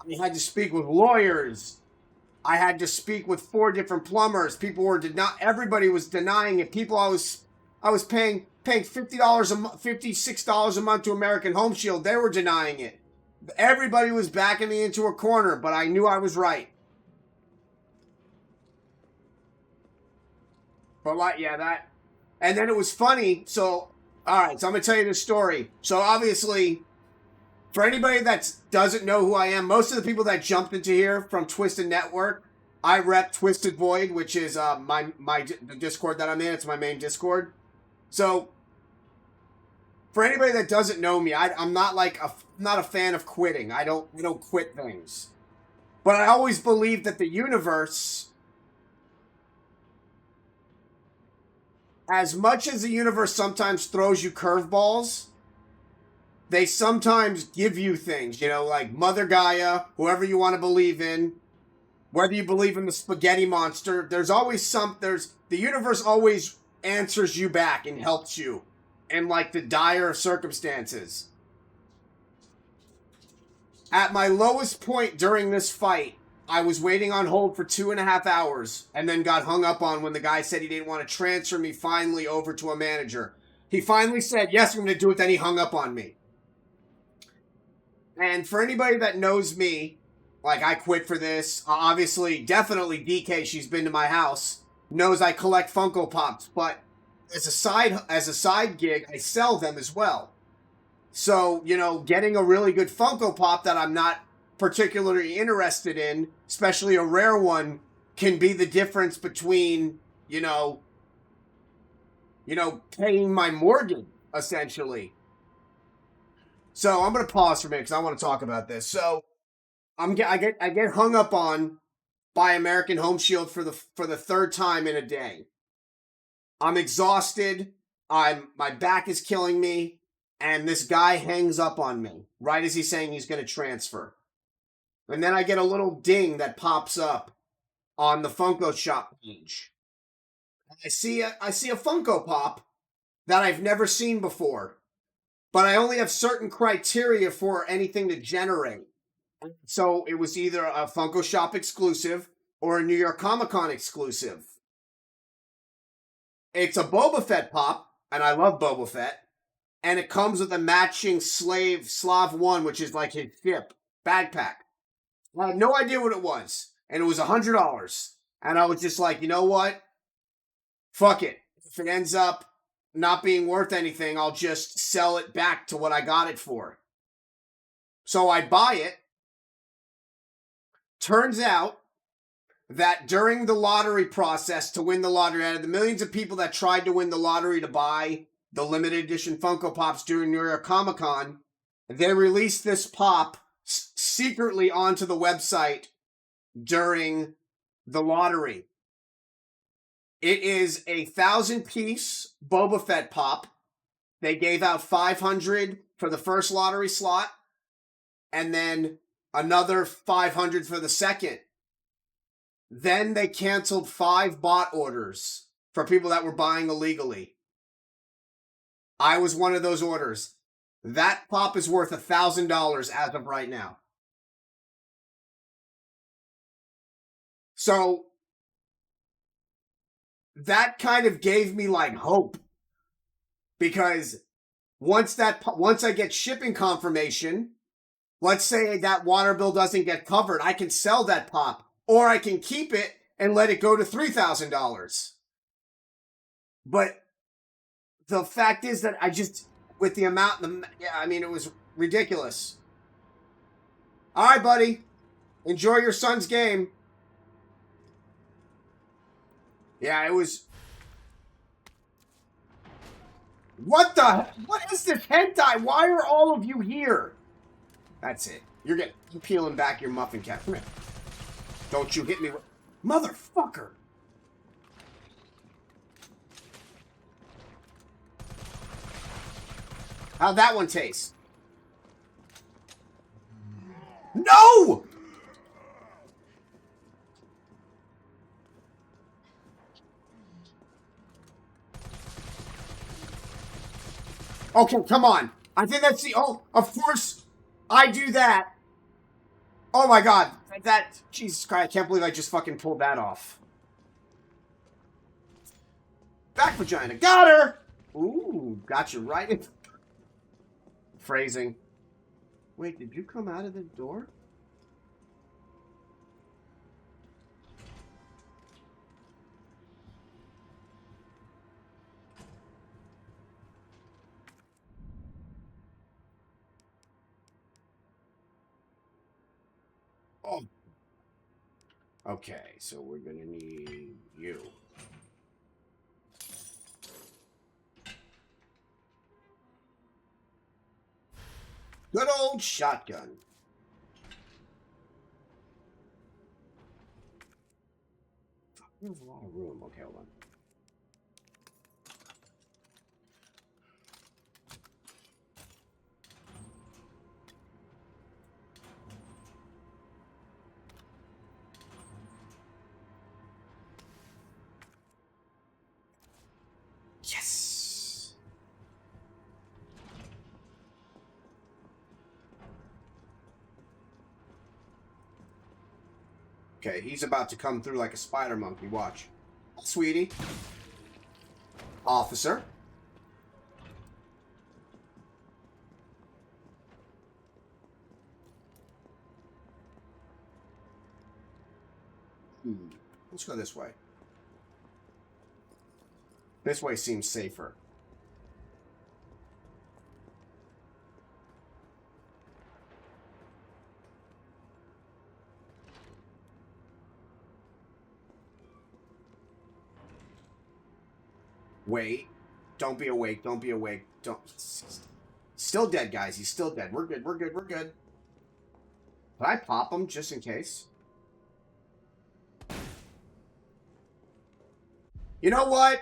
I had to speak with lawyers. I had to speak with 4 different plumbers. Everybody was denying it. I was paying $56 a month to American Home Shield. They were denying it. Everybody was backing me into a corner, but I knew I was right. But and then it was funny. So, all right, so I'm going to tell you this story. So obviously, for anybody that doesn't know who I am, most of the people that jumped into here from Twisted Network, I rep Twisted Void, which is the Discord that I'm in. It's my main Discord. So, for anybody that doesn't know me, I'm not not a fan of quitting. I don't quit things. But I always believed that the universe as much as the universe sometimes throws you curveballs, they sometimes give you things, you know, like Mother Gaia, whoever you want to believe in, whether you believe in the spaghetti monster, there's always the universe always answers you back and helps you in like the dire circumstances. At my lowest point during this fight, I was waiting on hold for 2.5 hours and then got hung up on when the guy said he didn't want to transfer me finally over to a manager. He finally said, yes, I'm going to do it, then he hung up on me. And for anybody that knows me, like I quit for this, obviously, definitely DK, she's been to my house, knows I collect Funko Pops, but as a side gig, I sell them as well. So, you know, getting a really good Funko Pop that I'm not particularly interested in, especially a rare one, can be the difference between, you know, paying my mortgage, essentially. So I'm going to pause for a minute because I want to talk about this. So I get hung up on by American Home Shield for the third time in a day. I'm exhausted. My back is killing me. And this guy hangs up on me right as he's saying he's going to transfer. And then I get a little ding that pops up on the Funko Shop page. I see a Funko Pop that I've never seen before. But I only have certain criteria for anything to generate. So it was either a Funko Shop exclusive or a New York Comic Con exclusive. It's a Boba Fett Pop, and I love Boba Fett. And it comes with a matching Slav 1, which is like his ship, backpack. I had no idea what it was. And it was $100. And I was just like, you know what? Fuck it. If it ends up not being worth anything, I'll just sell it back to what I got it for. So I buy it. Turns out that during the lottery process to win the lottery, out of the millions of people that tried to win the lottery to buy the limited edition Funko Pops during New York Comic Con, they released this pop secretly onto the website during the lottery. It is a 1,000-piece Boba Fett pop. They gave out 500 for the first lottery slot, and then another 500 for the second. Then they canceled 5 bot orders for people that were buying illegally. I was one of those orders. That pop is worth $1,000 as of right now. So that kind of gave me like hope, because once I get shipping confirmation, let's say that water bill doesn't get covered, I can sell that pop, or I can keep it and let it go to $3,000. But the fact is that with the amount, it was ridiculous. All right, buddy, enjoy your son's game. Yeah, it was... What is this hentai? Why are all of you here? That's it. You're peeling back your muffin cap. Come here. Don't you hit me with... Motherfucker! How'd that one taste? No! Okay, come on. I think that's oh, of course I do that. Oh my god. Jesus Christ, I can't believe I just fucking pulled that off. Back vagina. Got her! Ooh, got you right in. Phrasing. Wait, did you come out of the door? Oh. Okay, so we're gonna need you. Good old shotgun. There's a lot of room. Okay, hold on. Okay, he's about to come through like a spider monkey. Watch. Sweetie. Officer. Let's go this way. This way seems safer. Wait. Don't be awake. Don't be awake. Don't. Still dead, guys. He's still dead. We're good. We're good. We're good. Can I pop him just in case? You know what?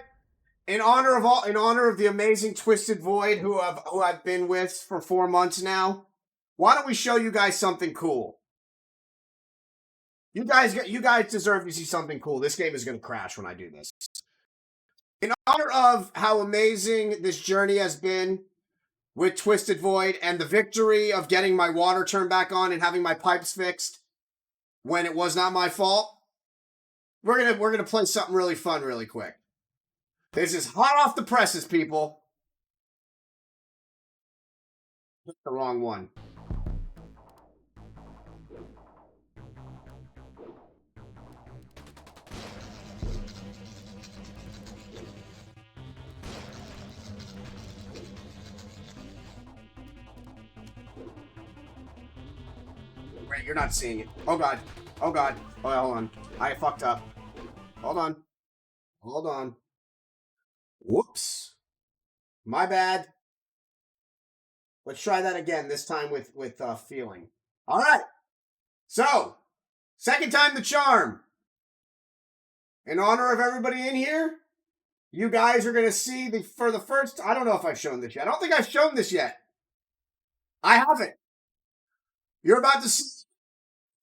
In honor of the amazing Twisted Void who I've been with for 4 months now, why don't we show you guys something cool? You guys deserve to see something cool. This game is going to crash when I do this. In honor of how amazing this journey has been with Twisted Void and the victory of getting my water turned back on and having my pipes fixed when it was not my fault, we're gonna play something really fun really quick. This is hot off the presses, people. The wrong one. Wait, you're not seeing it. Oh god. Oh god. Oh, hold on. I fucked up. Hold on. Hold on. Whoops. My bad. Let's try that again, this time with feeling. Alright. So, second time the charm. In honor of everybody in here, you guys are going to see for the first... I don't know if I've shown this yet. I don't think I've shown this yet. I haven't. You're about to see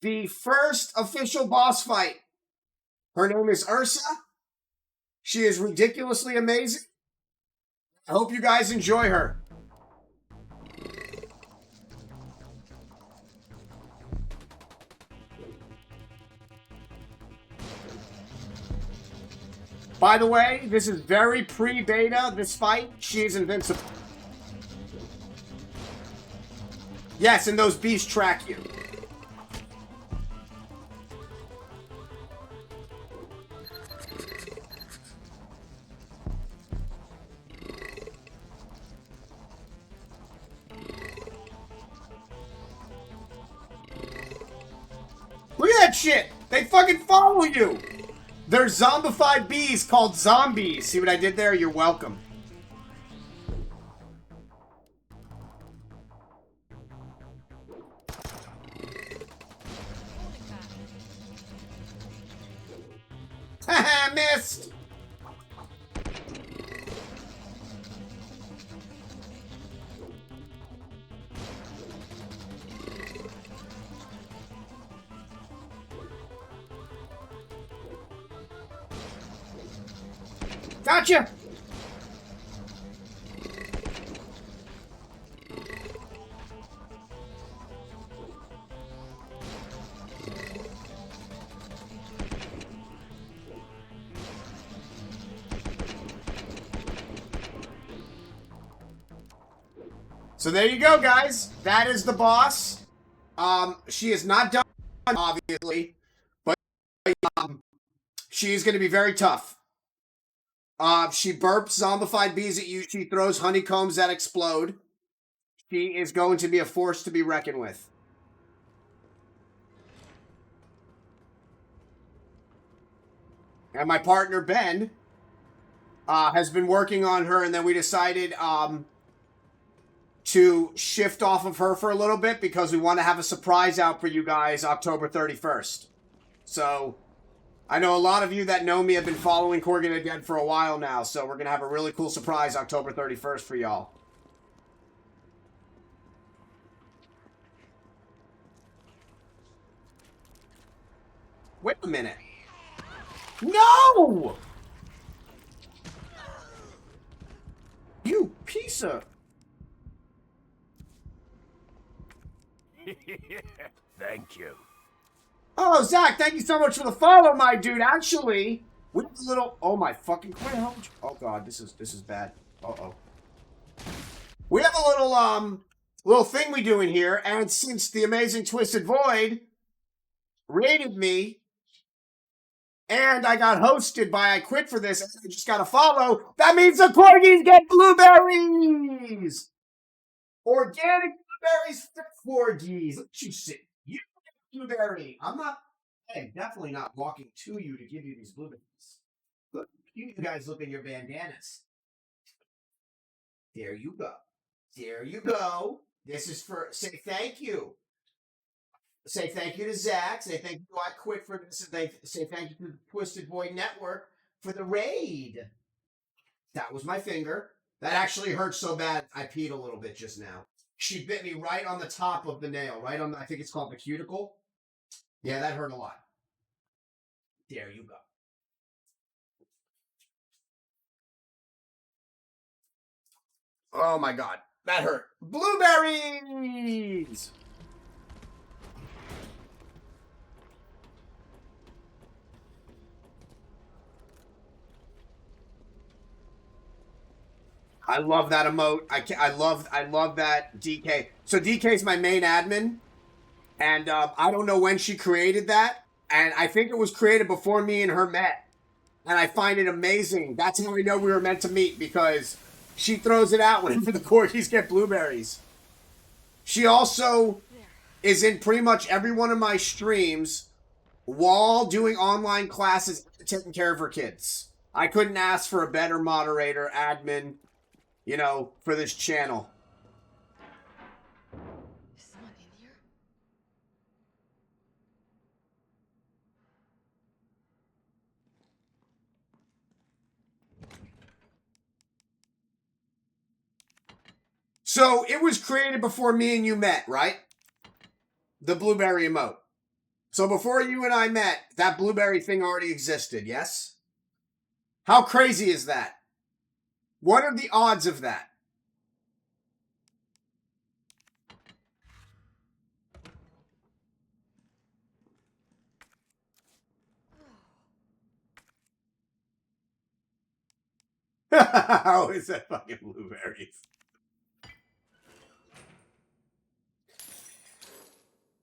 the first official boss fight. Her name is Ursa. She is ridiculously amazing. I hope you guys enjoy her. By the way, this is very pre-beta, this fight. She is invincible. Yes, and those beasts track you. Look at that shit! They fucking follow you! They're zombified bees called zombies. See what I did there? You're welcome. Haha, missed! Gotcha! So there you go, guys. That is the boss. She is not done, obviously, but she is going to be very tough. She burps zombified bees at you. She throws honeycombs that explode. She is going to be a force to be reckoned with. And my partner, Ben, has been working on her, and then we decided to shift off of her for a little bit because we want to have a surprise out for you guys October 31st. So... I know a lot of you that know me have been following Corgan the Dead for a while now, so we're going to have a really cool surprise October 31st for y'all. Wait a minute. No! You piece of... Thank you. Oh, Zach, thank you so much for the follow, my dude. Actually, we have a little... Oh, my fucking... Oh, God, this is bad. Uh-oh. We have a little thing we do in here, and since the amazing Twisted Void rated me, and I got hosted by I Quit For This, and I just got to follow, that means the corgis get blueberries! Organic blueberries for corgis. Look at you sit. You get blueberry. I'm not, hey, definitely not walking to you to give you these blueberries. Look, you guys look in your bandanas. There you go. There you go. This is for, say thank you. Say thank you to Zach. Say thank you to I Quit For This. And say thank you to the Twisted Void Network for the raid. That was my finger. That actually hurt so bad I peed a little bit just now. She bit me right on the top of the nail. Right on, I think it's called the cuticle. Yeah, that hurt a lot. There you go. Oh my God. That hurt. Blueberries! I love that emote. I love that DK. So DK's my main admin, and I don't know when she created that, and I think it was created before me and her met, and I find it amazing. That's how we know we were meant to meet, because she throws it out whenever the corgis get blueberries. She also is in pretty much every one of my streams while doing online classes, taking care of her kids. I couldn't ask for a better moderator, admin, you know, for this channel. Is someone in here? So, it was created before me and you met, right? The blueberry emote. So, before you and I met, that blueberry thing already existed, yes? How crazy is that? What are the odds of that? How is that fucking blueberries?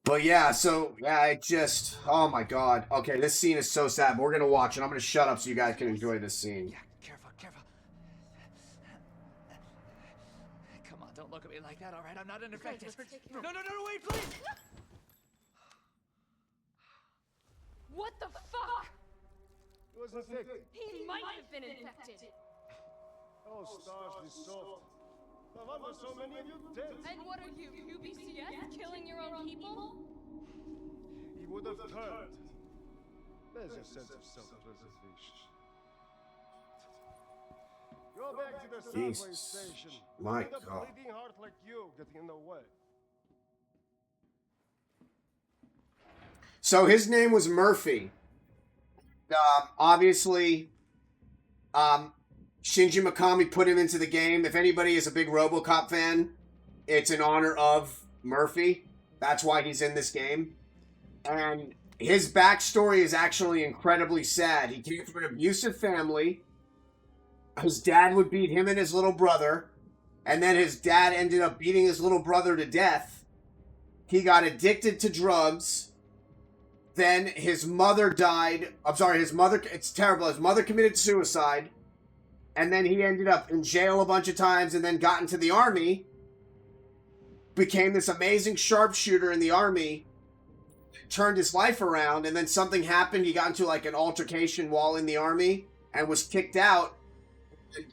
But yeah, so, yeah, I just, oh my God. Okay, this scene is so sad, but we're gonna watch it. I'm gonna shut up so you guys can enjoy this scene. Yeah, careful, careful. Come on, don't look at me like that, all right? I'm not unaffected. No, wait, please! What the fuck? He was infected. He might have been infected. Oh, stars, this soft. No wonder so many of you dead. And what are you, UBCS? Killing your own people? He would have turned. There's a sense of self-preservation. Go back to the subway station. My With a God. bleeding heart like you getting in the way. So his name was Murphy. Obviously, Shinji Mikami put him into the game. If anybody is a big RoboCop fan, it's in honor of Murphy. That's why he's in this game. And his backstory is actually incredibly sad. He came from an abusive family. His dad would beat him and his little brother. And then his dad ended up beating his little brother to death. He got addicted to drugs. Then his mother died. I'm sorry, it's terrible. His mother committed suicide. And then he ended up in jail a bunch of times and then got into the army. Became this amazing sharpshooter in the army. Turned his life around, and then something happened. He got into like an altercation while in the army and was kicked out. And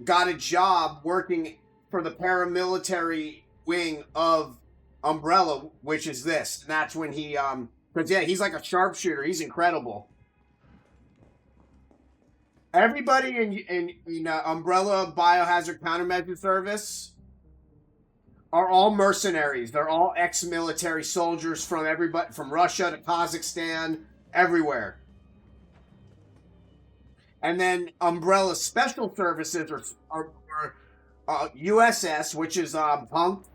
got a job working for the paramilitary wing of Umbrella, which is this. And that's when he, because yeah, he's like a sharpshooter. He's incredible. Everybody in Umbrella Biohazard Countermeasure Service are all mercenaries. They're all ex-military soldiers from everybody, from Russia to Kazakhstan, everywhere. And then Umbrella Special Services are USS, which is Punk.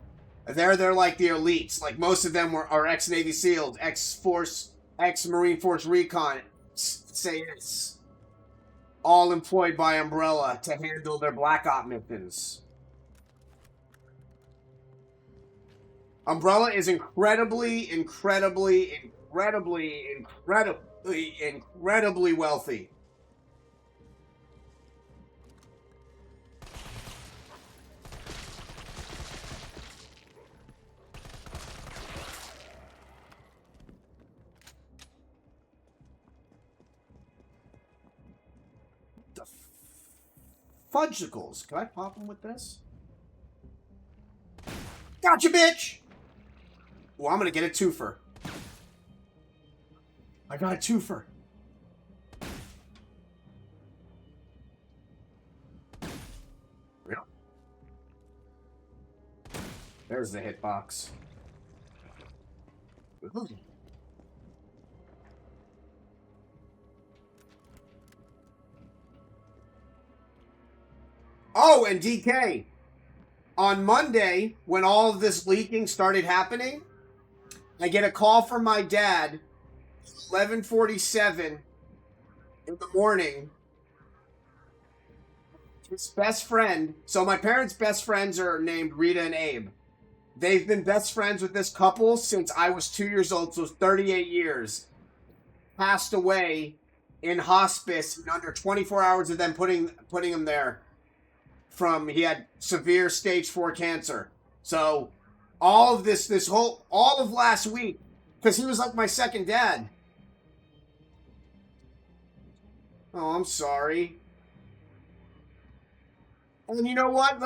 They're like the elites. Like most of them are ex-Navy SEALs, ex-Force ex-Marine Force Recon say yes. All employed by Umbrella to handle their Black Op missions. Umbrella is incredibly wealthy. The fudgicles. Can I pop them with this? Gotcha, bitch! Well, I'm gonna get a twofer. I got a twofer. Yeah. There's the hitbox. Oh, and DK. On Monday, when all of this leaking started happening, I get a call from my dad, 11:47 in the morning. His best friend, so my parents' best friends are named Rita and Abe. They've been best friends with this couple since I was 2 years old, so it's 38 years. Passed away in hospice in under 24 hours of them putting him there. He had severe stage 4 cancer. So all of all of last week, because he was like my second dad. Oh, I'm sorry. And you know what?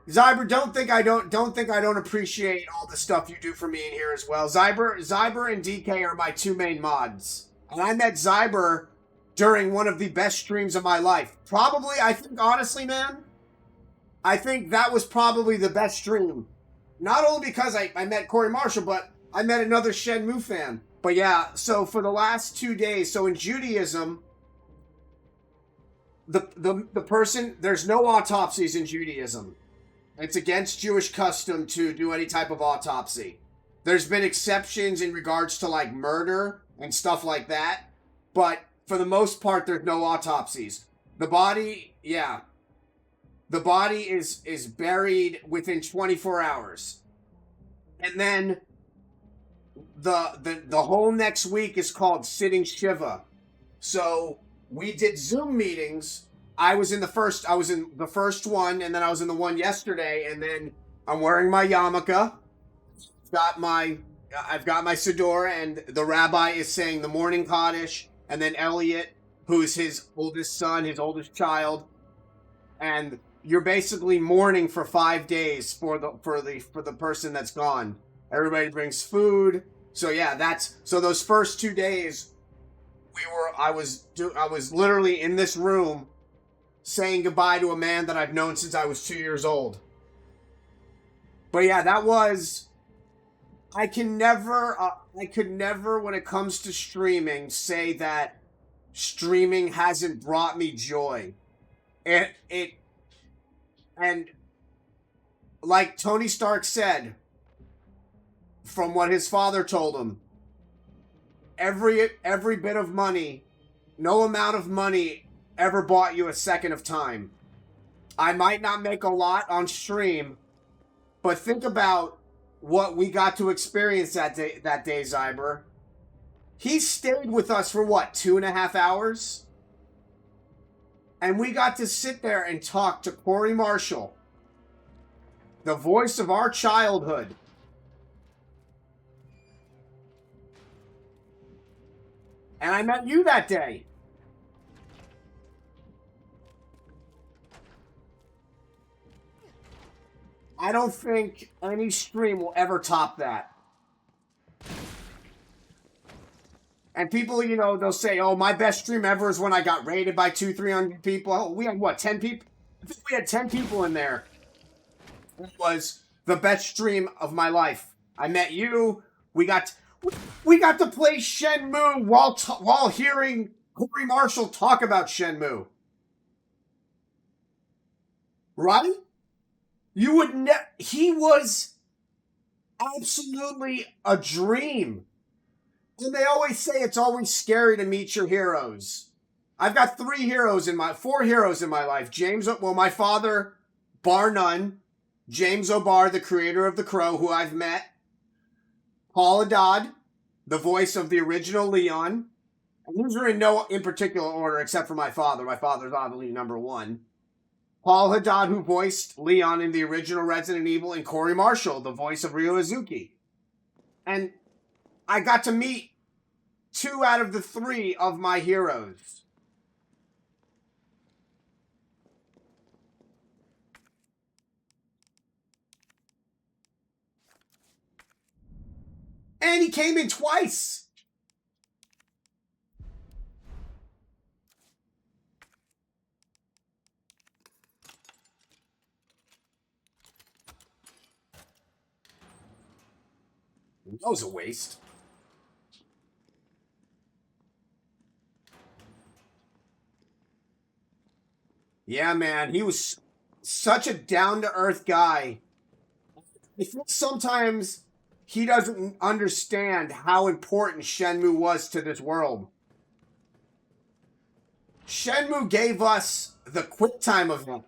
Zyber, don't think I don't appreciate all the stuff you do for me in here as well. Zyber and DK are my two main mods. And I met Zyber during one of the best streams of my life. Probably, I think, honestly, man, I think that was probably the best stream. Not only because I met Corey Marshall, but I met another Shenmue fan. But yeah, so for the last 2 days, so in Judaism, the person, there's no autopsies in Judaism. It's against Jewish custom to do any type of autopsy. There's been exceptions in regards to like murder and stuff like that, but for the most part, there's no autopsies. The body, yeah. The body is buried within 24 hours. And then the whole next week is called Sitting Shiva. So we did Zoom meetings. I was in the first one, and then I was in the one yesterday, and then I'm wearing my yarmulke. I've got my Siddur, and the rabbi is saying the morning Kaddish, and then Elliot, who's his oldest son, his oldest child, and you're basically mourning for 5 days for the person that's gone. Everybody brings food. So yeah, so those first 2 days, I was literally in this room saying goodbye to a man that I've known since I was 2 years old. But yeah, I could never, when it comes to streaming, say that streaming hasn't brought me joy. And like Tony Stark said, from what his father told him, every bit of money, no amount of money ever bought you a second of time. I might not make a lot on stream, but think about what we got to experience that day, Zyber. He stayed with us for what, 2.5 hours? And we got to sit there and talk to Corey Marshall, the voice of our childhood. And I met you that day. I don't think any stream will ever top that. And people, they'll say, oh, my best stream ever is when I got raided by 200-300 people. Oh, we had, what, 10 people? I think we had 10 people in there. It was the best stream of my life. I met you. We got to play Shenmue while hearing Corey Marshall talk about Shenmue. Right? You would he was absolutely a dream. And they always say it's always scary to meet your heroes. I've got four heroes in my life. My father, bar none. James O'Barr, the creator of The Crow, who I've met. Paul Haddad, the voice of the original Leon. And these are in particular order, except for my father. My father's obviously number one. Paul Haddad, who voiced Leon in the original Resident Evil, and Corey Marshall, the voice of Ryo Hazuki. And I got to meet 2 out of the 3 of my heroes. And he came in twice. That was a waste. Yeah, man, he was such a down-to-earth guy. I think sometimes he doesn't understand how important Shenmue was to this world. Shenmue gave us the QuickTime event.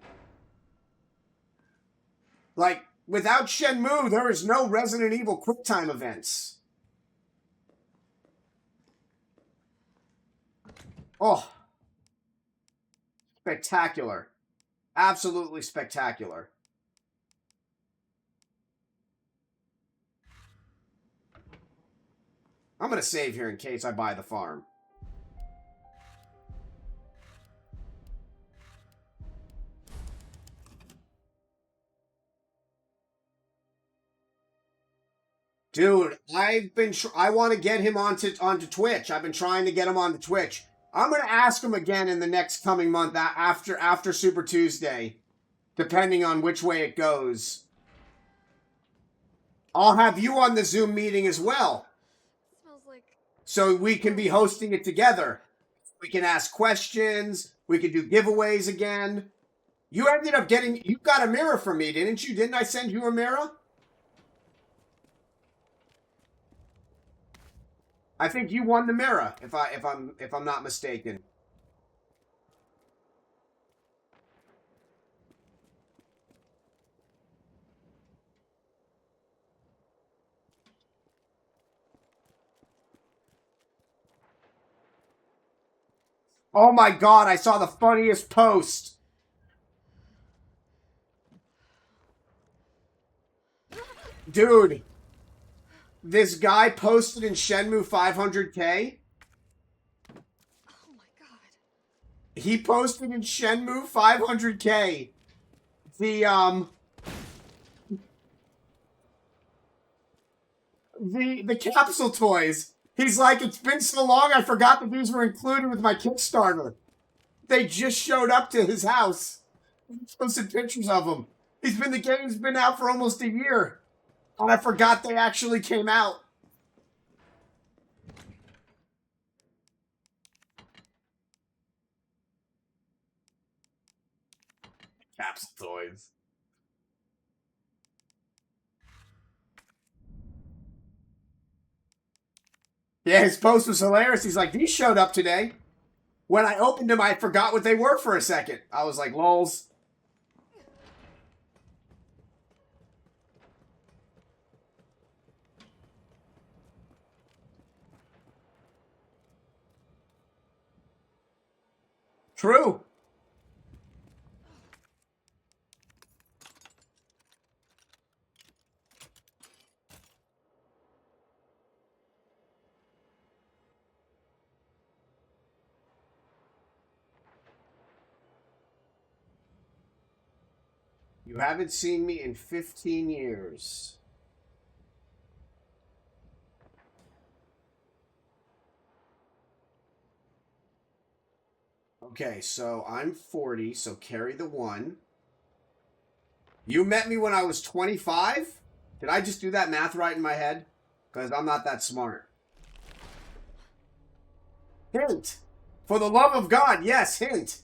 Like, without Shenmue, there is no Resident Evil QuickTime events. Oh. Spectacular. Absolutely spectacular. I'm going to save here in case I buy the farm. Dude, I want to get him onto Twitch. I've been trying to get him onto Twitch. I'm going to ask him again in the next coming month after Super Tuesday, depending on which way it goes. I'll have you on the Zoom meeting as well. Smells like... So we can be hosting it together. We can ask questions. We can do giveaways again. You ended up you got a mirror from me, didn't you? Didn't I send you a mirror? I think you won the mirror, if I'm not mistaken. Oh my god, I saw the funniest post. Dude. This guy posted in Shenmue 500K. Oh my god. He posted in Shenmue 500K the capsule toys. He's like, it's been so long I forgot that these were included with my Kickstarter. They just showed up to his house. He posted pictures of them. The game's been out for almost a year. And I forgot they actually came out. Capsule toys. Yeah, his post was hilarious. He's like, these showed up today. When I opened them, I forgot what they were for a second. I was like, lols. True. You haven't seen me in 15 years. Okay, so I'm 40, so carry the 1. You met me when I was 25? Did I just do that math right in my head? Because I'm not that smart. Hint! For the love of God, yes, hint!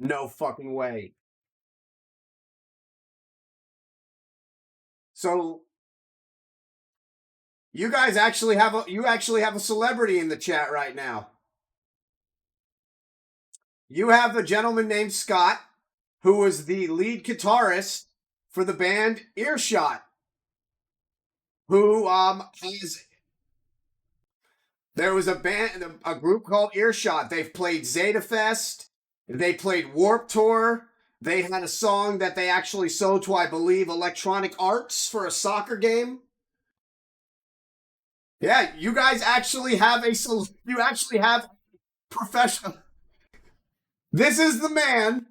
No fucking way. So you guys actually have a celebrity in the chat right now. You have a gentleman named Scott, who was the lead guitarist for the band Earshot, who there was a group called Earshot. They've played Zeta Fest, they played Warped Tour, they had a song that they actually sold to, I believe, Electronic Arts for a soccer game. Yeah, you guys actually have professional. This is the man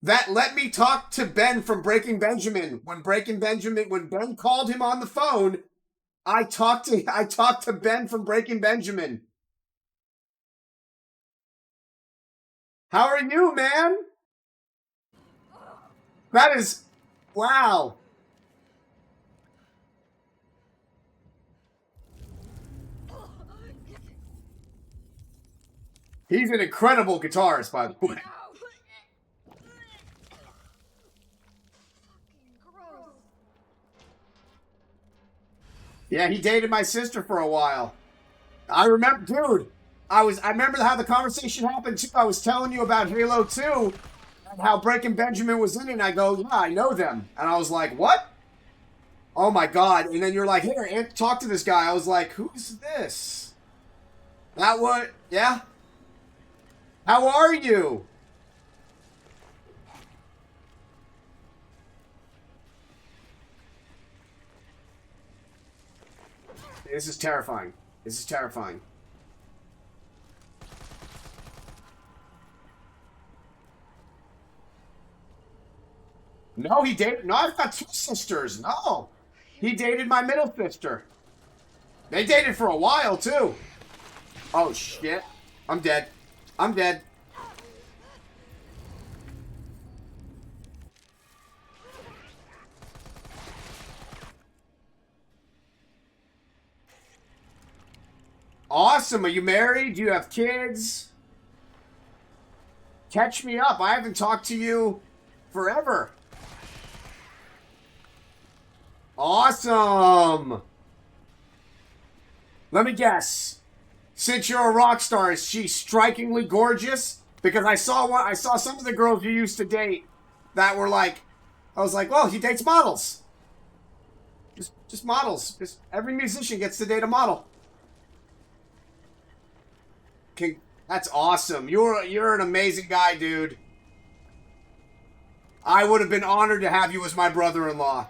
that let me talk to Ben from Breaking Benjamin. When Ben called him on the phone, I talked to Ben from Breaking Benjamin. How are you, man? That is, wow. He's an incredible guitarist, by the way. Yeah, he dated my sister for a while. I remember, dude. I remember how the conversation happened too. I was telling you about Halo 2 and how Breaking Benjamin was in it. And I go, yeah, I know them. And I was like, what? Oh my god. And then you're like, here, talk to this guy. I was like, who's this? That what? Yeah? How are you? This is terrifying. This is terrifying. No, he dated. No, I've got two sisters. No. He dated my middle sister. They dated for a while, too. Oh, shit. I'm dead. I'm dead. Awesome. Are you married? Do you have kids? Catch me up. I haven't talked to you forever. Awesome. Let me guess. Since you're a rock star, is she strikingly gorgeous? Because I saw some of the girls you used to date that were like, I was like, well, he dates models. Just models. Just every musician gets to date a model. That's awesome. You're an amazing guy, dude. I would have been honored to have you as my brother-in-law.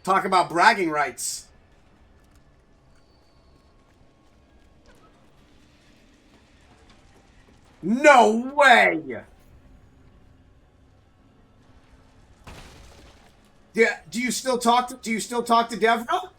Talk about bragging rights. No way! Yeah, do you still talk to Devra?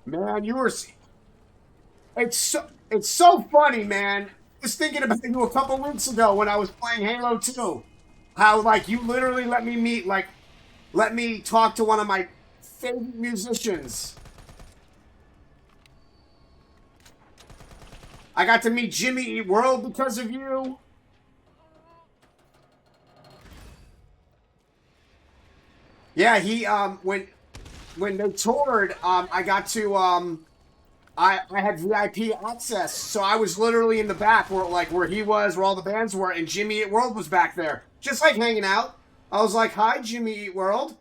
Man, it's so funny, man. I was thinking about you a couple weeks ago when I was playing Halo 2. How, like, you literally let me talk to one of my favorite musicians. I got to meet Jimmy Eat World because of you. Yeah, he, when they toured, I got to, I had VIP access, so I was literally in the back where he was, where all the bands were, and Jimmy Eat World was back there, just like hanging out. I was like, "Hi, Jimmy Eat World."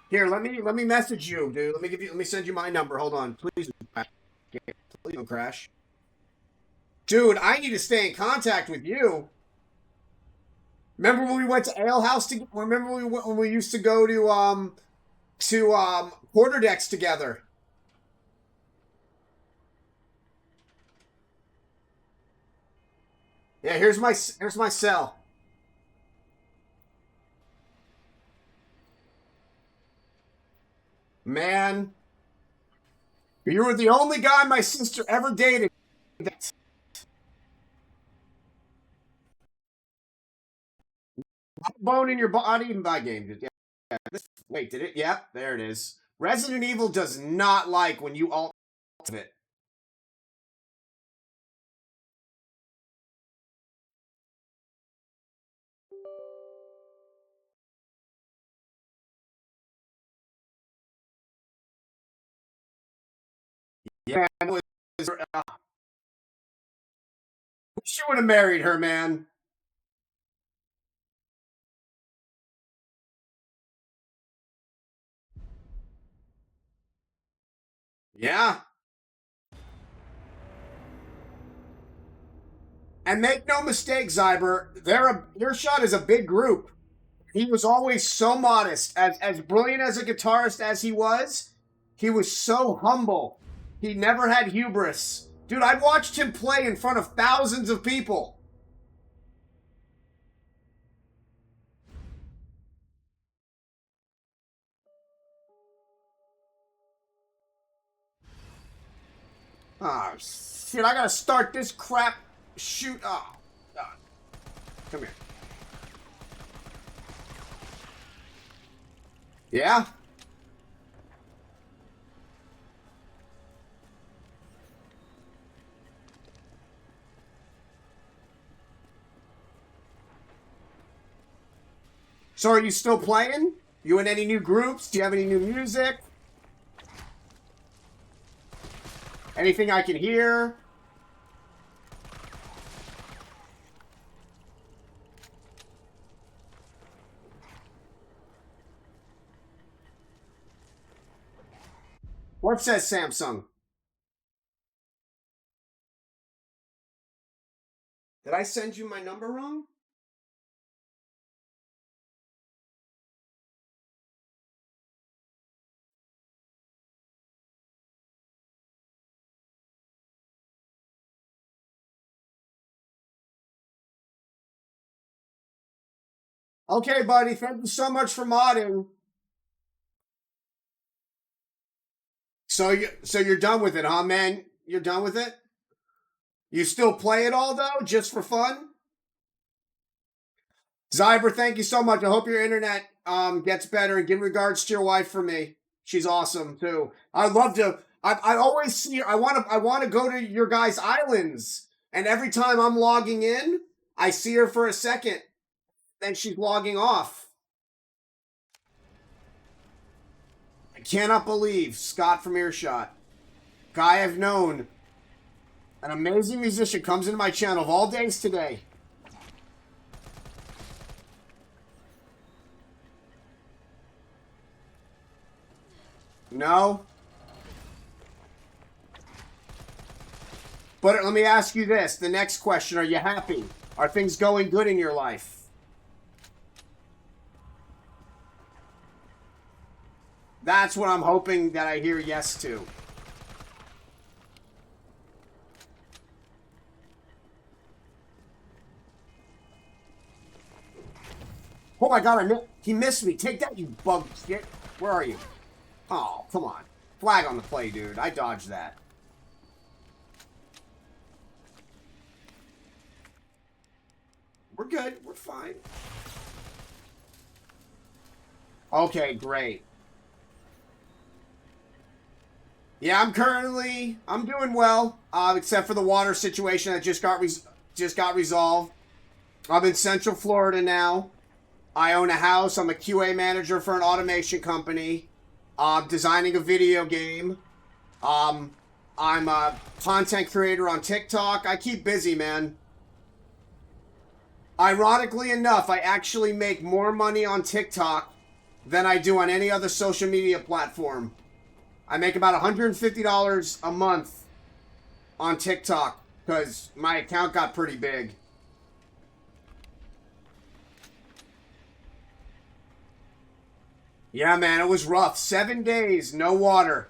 Here, let me message you, dude. Let me send you my number. Hold on, please. Please don't crash, dude. I need to stay in contact with you. Remember when we went to Ale House together? Remember when we used to go to Quarter-Decks together? Yeah, here's my cell. Man, You were the only guy my sister ever dated. Bone in your body in my game. Yeah. Wait, did it? Yep, there it is. Resident Evil does not like when you alt it. Yeah, she would have married her, man. Yeah. And make no mistake, Zyber, Earshot is a big group. He was always so modest. As brilliant as a guitarist as he was so humble. He never had hubris. Dude, I watched him play in front of thousands of people. Ah, oh, shit, I gotta start this crap. Shoot. Oh, God. Come here. Yeah? So are you still playing? You in any new groups? Do you have any new music? Anything I can hear? What says Samsung? Did I send you my number wrong? Okay, buddy. Thank you so much for modding. So you're done with it, huh, man? You're done with it? You still play it all, though, just for fun? Zyber, thank you so much. I hope your internet gets better, and give regards to your wife for me. She's awesome, too. I'd love to... I always see her. I want to go to your guys' islands, and every time I'm logging in, I see her for a second. Then she's logging off. I cannot believe Scott from Earshot, guy I've known, an amazing musician, comes into my channel of all days today. No? But let me ask you this. The next question, are you happy? Are things going good in your life? That's what I'm hoping that I hear yes to. Oh my God, he missed me. Take that, you bug shit. Where are you? Oh, come on. Flag on the play, dude. I dodged that. We're good. We're fine. Okay, great. Yeah, I'm doing well, except for the water situation that just got resolved. I'm in Central Florida now. I own a house. I'm a QA manager for an automation company. Designing a video game. I'm a content creator on TikTok. I keep busy, man. Ironically enough, I actually make more money on TikTok than I do on any other social media platform. I make about $150 a month on TikTok because my account got pretty big. Yeah, man, it was rough. 7 days, no water.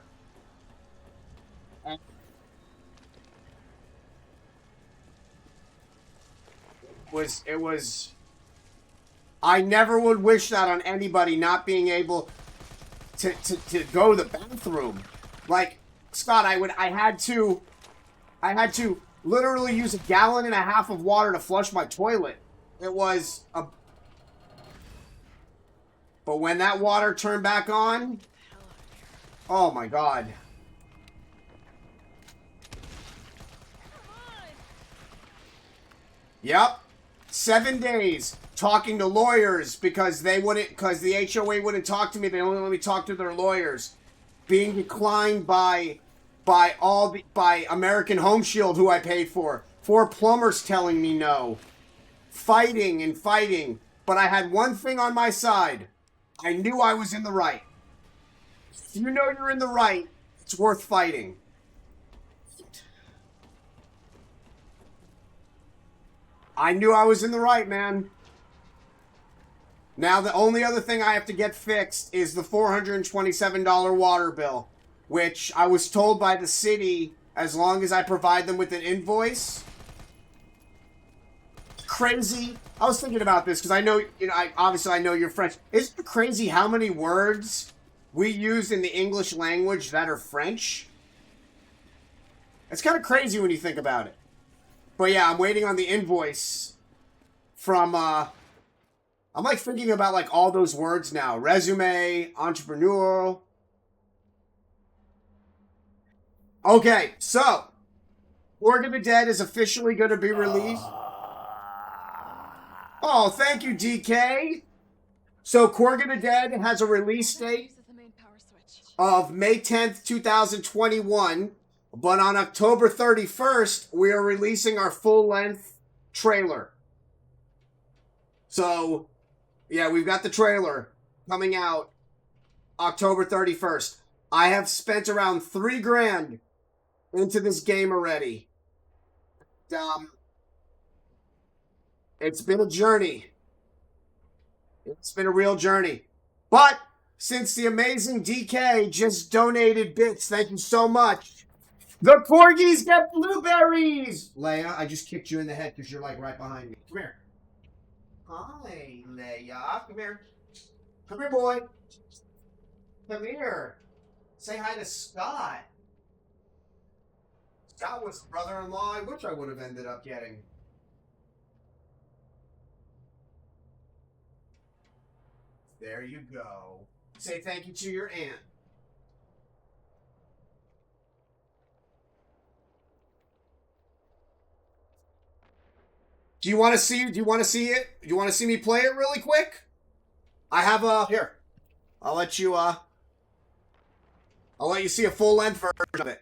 It was... I never would wish that on anybody, not being able to go to the bathroom. Like, Scott, I had to literally use 1.5 gallons of water to flush my toilet. It was a... But when that water turned back on, oh my god. Yep. 7 days talking to lawyers because the HOA wouldn't talk to me. They only let me talk to their lawyers. Being declined by American Home Shield, who I paid for. 4 plumbers telling me no. Fighting and fighting. But I had one thing on my side. I knew I was in the right. If you know you're in the right, it's worth fighting. I knew I was in the right, man. Now, the only other thing I have to get fixed is the $427 water bill, which I was told by the city, as long as I provide them with an invoice. Crazy. I was thinking about this because I know, obviously I know you're French. Isn't it crazy how many words we use in the English language that are French? It's kind of crazy when you think about it. But yeah, I'm waiting on the invoice from, I'm like thinking about like all those words now. Resume, entrepreneurial. Okay, so Org of the Dead is officially going to be released. Oh, thank you, DK. So Org of the Dead has a release date of May 10th, 2021. But on October 31st, we are releasing our full-length trailer. So, yeah, we've got the trailer coming out October 31st. I have spent around $3 grand into this game already. It's been a journey. It's been a real journey. But since the amazing DK just donated bits, thank you so much. The corgis get blueberries! Leia, I just kicked you in the head because you're like right behind me. Come here. Hi, Leia. Come here. Come here, boy. Come here. Say hi to Scott. Scott was the brother-in-law I wish I would have ended up getting. There you go. Say thank you to your aunt. Do you want to see it? Do you want to see me play it really quick? I have here. I'll let you see a full-length version of it.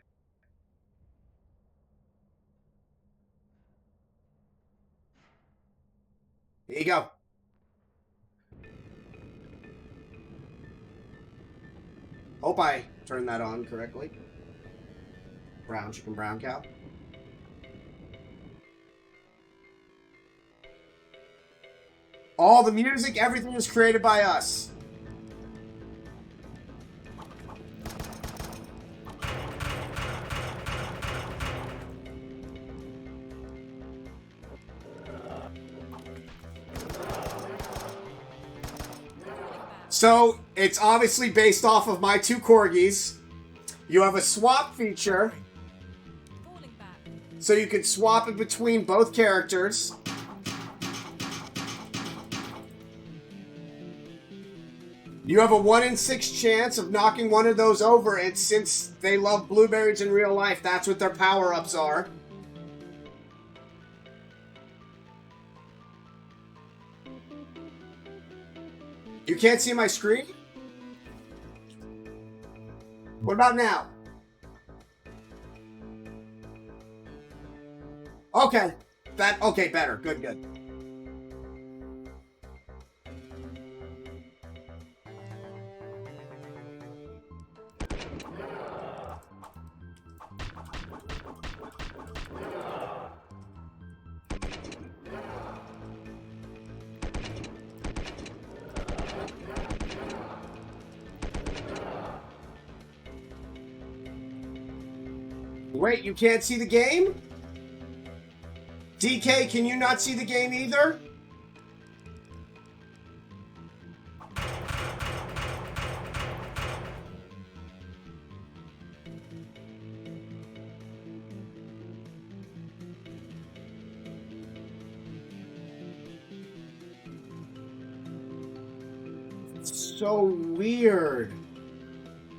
Here you go. Hope I turned that on correctly. Brown chicken, brown cow. All the music, everything is created by us. So, it's obviously based off of my 2 corgis. You have a swap feature. So you can swap it between both characters. You have a 1 in 6 chance of knocking one of those over, and since they love blueberries in real life, that's what their power-ups are. You can't see my screen? What about now? Okay. Okay, better. Good, good. Wait, you can't see the game? DK, can you not see the game either? So weird.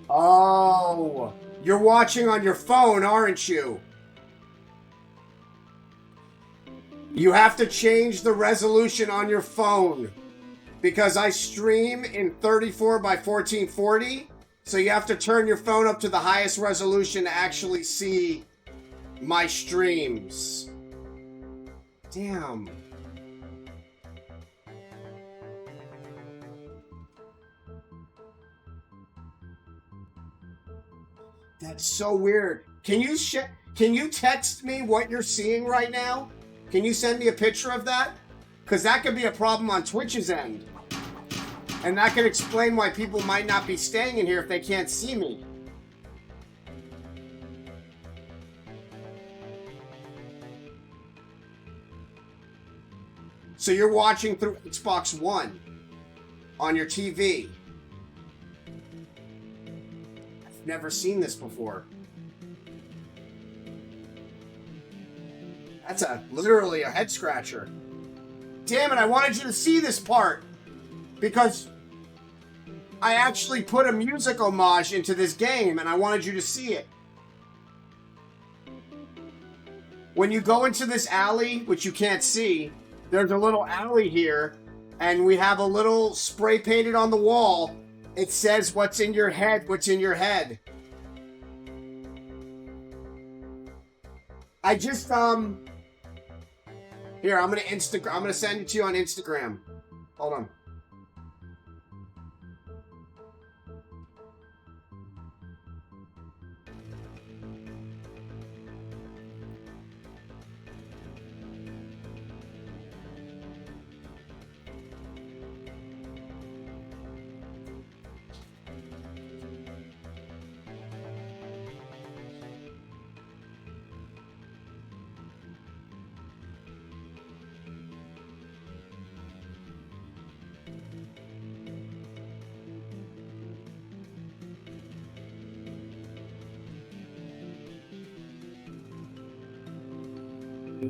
Oh, you're watching on your phone, aren't you? You have to change the resolution on your phone because I stream in 34 by 1440. So you have to turn your phone up to the highest resolution to actually see my streams. Damn. That's so weird. Can you text me what you're seeing right now? Can you send me a picture of that? Because that could be a problem on Twitch's end. And that could explain why people might not be staying in here if they can't see me. So you're watching through Xbox One on your TV. I've never seen this before. That's literally a head scratcher. Damn it, I wanted you to see this part. Because I actually put a music homage into this game and I wanted you to see it. When you go into this alley, which you can't see, there's a little alley here and we have a little spray painted on the wall. It says what's in your head, what's in your head. I just, here, I'm gonna send it to you on Instagram. Hold on.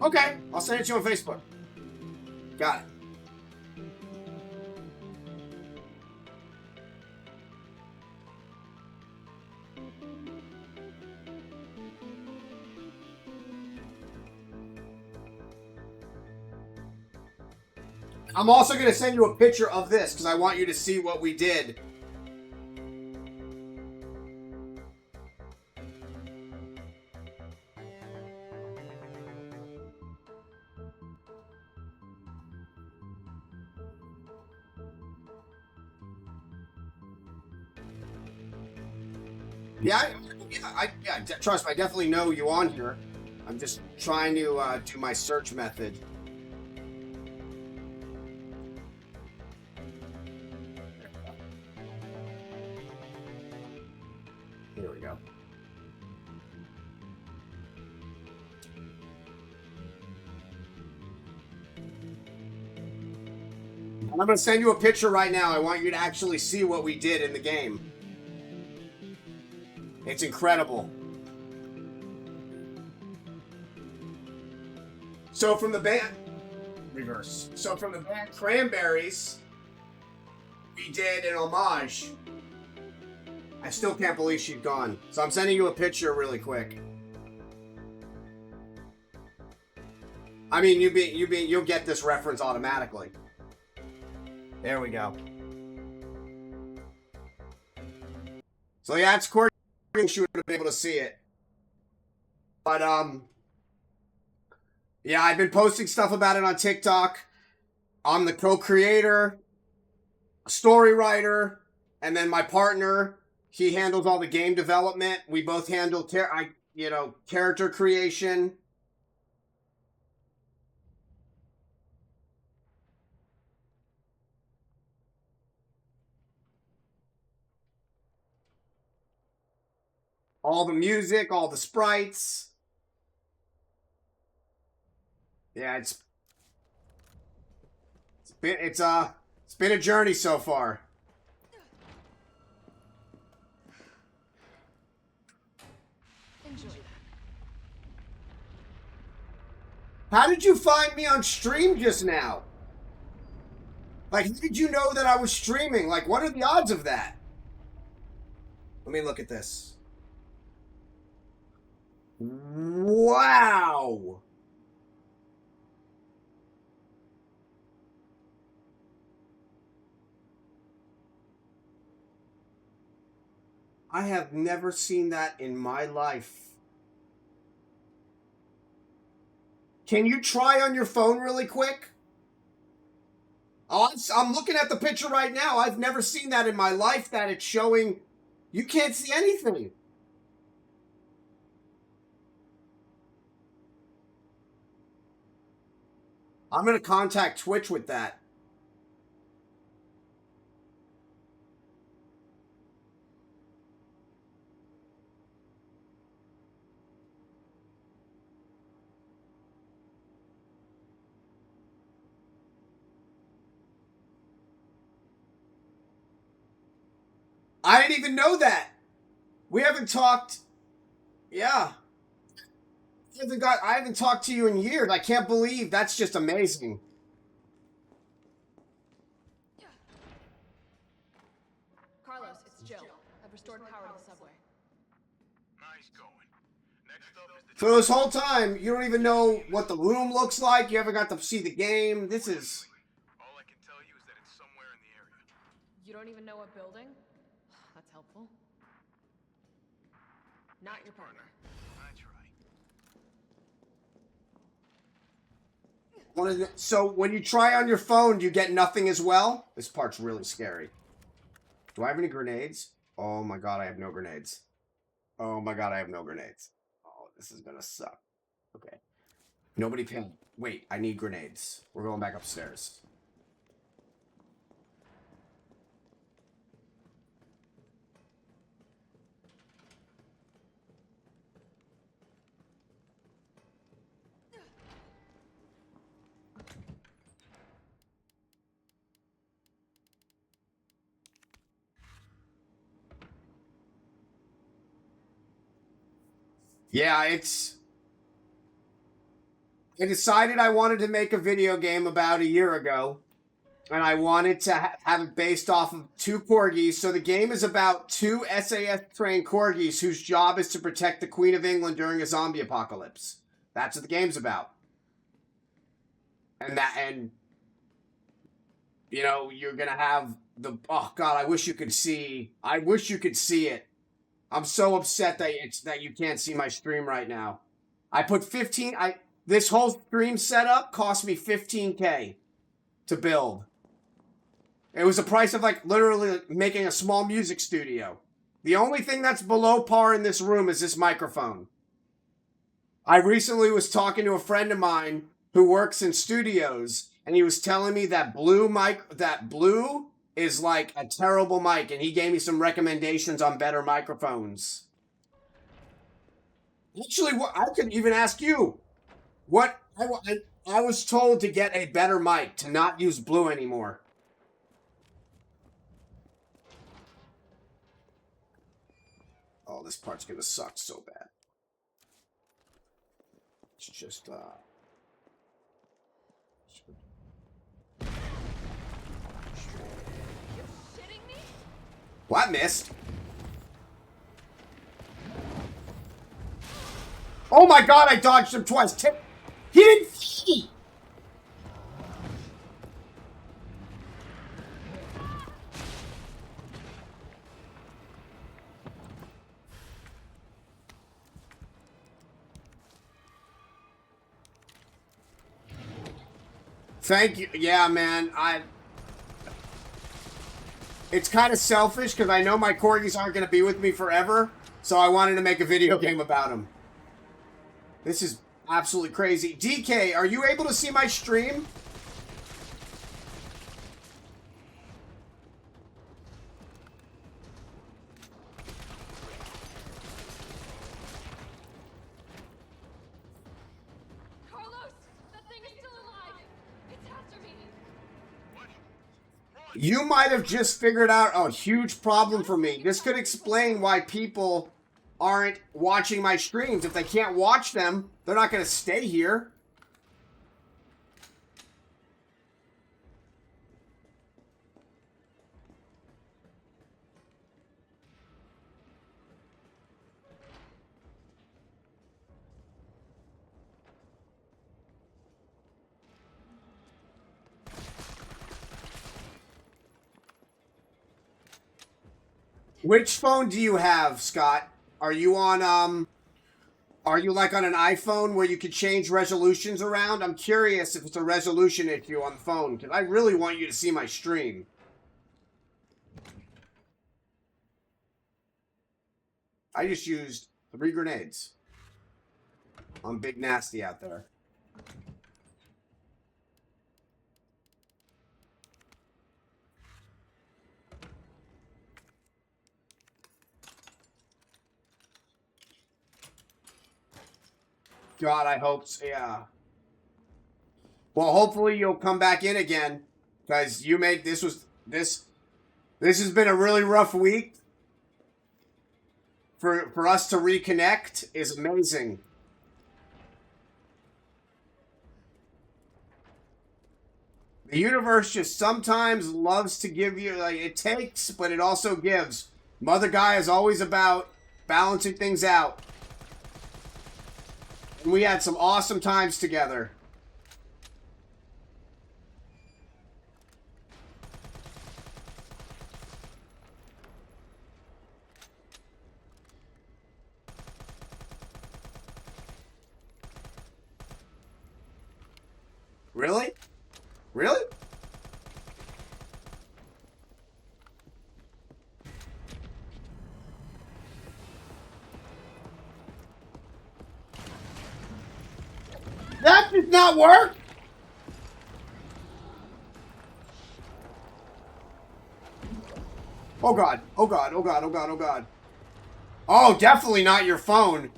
Okay, I'll send it to you on Facebook. Got it. I'm also going to send you a picture of this because I want you to see what we did. Trust me, I definitely know you on here. I'm just trying to do my search method. Here we go. I'm going to send you a picture right now. I want you to actually see what we did in the game. It's incredible. So from the band... Reverse. So from the band Cranberries, we did an homage. I still can't believe she's gone. So I'm sending you a picture really quick. I mean, you'll get this reference automatically. There we go. So yeah, it's Courtney. She would have been able to see it. But, yeah, I've been posting stuff about it on TikTok. I'm the co-creator, story writer, and then my partner, he handles all the game development. We both handle, character creation. All the music, all the sprites. Yeah, it's been a journey so far. Enjoy. How did you find me on stream just now? Like, how did you know that I was streaming? Like, what are the odds of that? Let me look at this. Wow. I have never seen that in my life. Can you try on your phone really quick? Oh, I'm looking at the picture right now. I've never seen that in my life, that it's showing. You can't see anything. I'm going to contact Twitch with that. I didn't even know that. We haven't talked. Yeah. I haven't talked to you in years. I can't believe that's just amazing. Carlos, it's Jill. I've restored power to the subway. Nice going. Next up is the... For this whole time, you don't even know what the room looks like. You haven't got to see the game. This is... All I can tell you is that it's somewhere in the area. You don't even know what building? That's helpful. Not your partner. That's right. So when you try on your phone, you get nothing as well? This part's really scary. Do I have any grenades? Oh my god, I have no grenades. Oh my god, I have no grenades. Oh, this is gonna suck. Okay. Nobody pin. Wait, I need grenades. We're going back upstairs. Yeah, I decided I wanted to make a video game about a year ago, and I wanted to have it based off of 2 corgis. So the game is about 2 SAS-trained corgis whose job is to protect the Queen of England during a zombie apocalypse. That's what the game's about. And you know, you're gonna have the... Oh, God, I wish you could see it. I'm so upset that you can't see my stream right now. I put 15... This whole stream setup cost me $15K to build. It was the price of, like, literally making a small music studio. The only thing that's below par in this room is this microphone. I recently was talking to a friend of mine who works in studios, and he was telling me that Blue is like a terrible mic, and he gave me some recommendations on better microphones. Actually, I could even ask you. I was told to get a better mic, to not use Blue anymore. Oh, this part's gonna suck so bad. It's just, Well, I missed. Oh my god, I dodged him twice. He didn't see! Thank you. Yeah, man. It's kind of selfish because I know my corgis aren't going to be with me forever, so I wanted to make a video game about them. This is absolutely crazy. DK, are you able to see my stream? Carlos, that thing is still alive. It's after me. You might have just figured out a huge problem for me. This could explain why people aren't watching my streams. If they can't watch them, they're not going to stay here. Which phone do you have, Scott? Are you on, are you like on an iPhone where you can change resolutions around? I'm curious if it's a resolution issue on the phone, because I really want you to see my stream. I just used 3 grenades. I'm big nasty out there. God, I hope so, yeah. Well, hopefully you'll come back in again, because you made this has been a really rough week. For us to reconnect is amazing. The universe just sometimes loves to give you, like, it takes, but it also gives. Mother Gaia is always about balancing things out. And we had some awesome times together. Really? Really? That did not work? Oh god. Oh god. Oh god. Oh god. Oh god. Oh, definitely not your phone.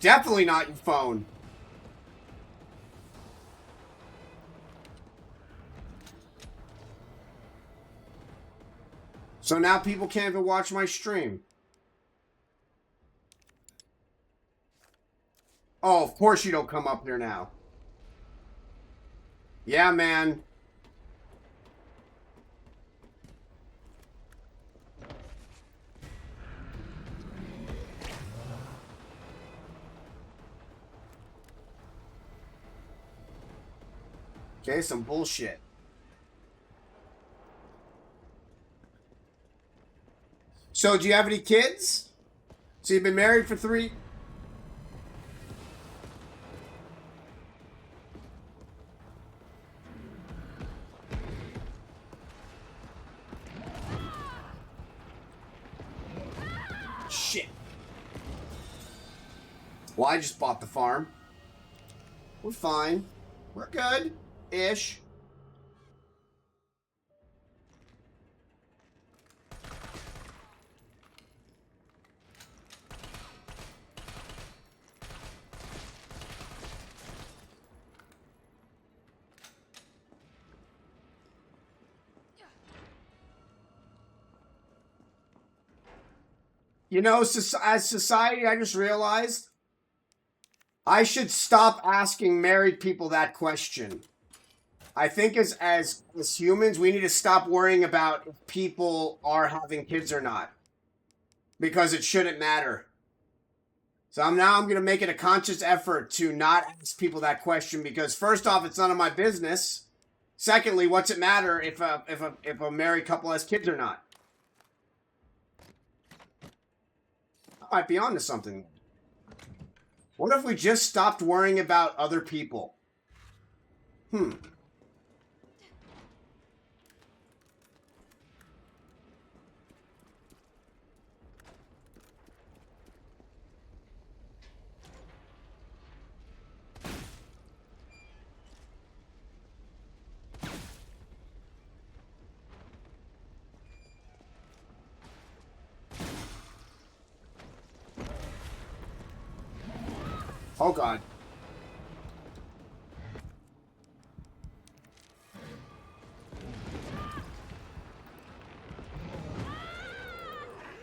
Definitely not your phone. So now people can't even watch my stream. Oh, of course you don't come up here now. Yeah, man. Okay, some bullshit. So, do you have any kids? So you've been married for 3... Shit. Well, I just bought the farm. We're fine. We're good. Ish. You know, as society, I just realized I should stop asking married people that question. I think as humans, we need to stop worrying about if people are having kids or not, because it shouldn't matter. So I'm going to make it a conscious effort to not ask people that question, because first off, it's none of my business. Secondly, what's it matter if a married couple has kids or not? I might be onto something. What if we just stopped worrying about other people? Oh god.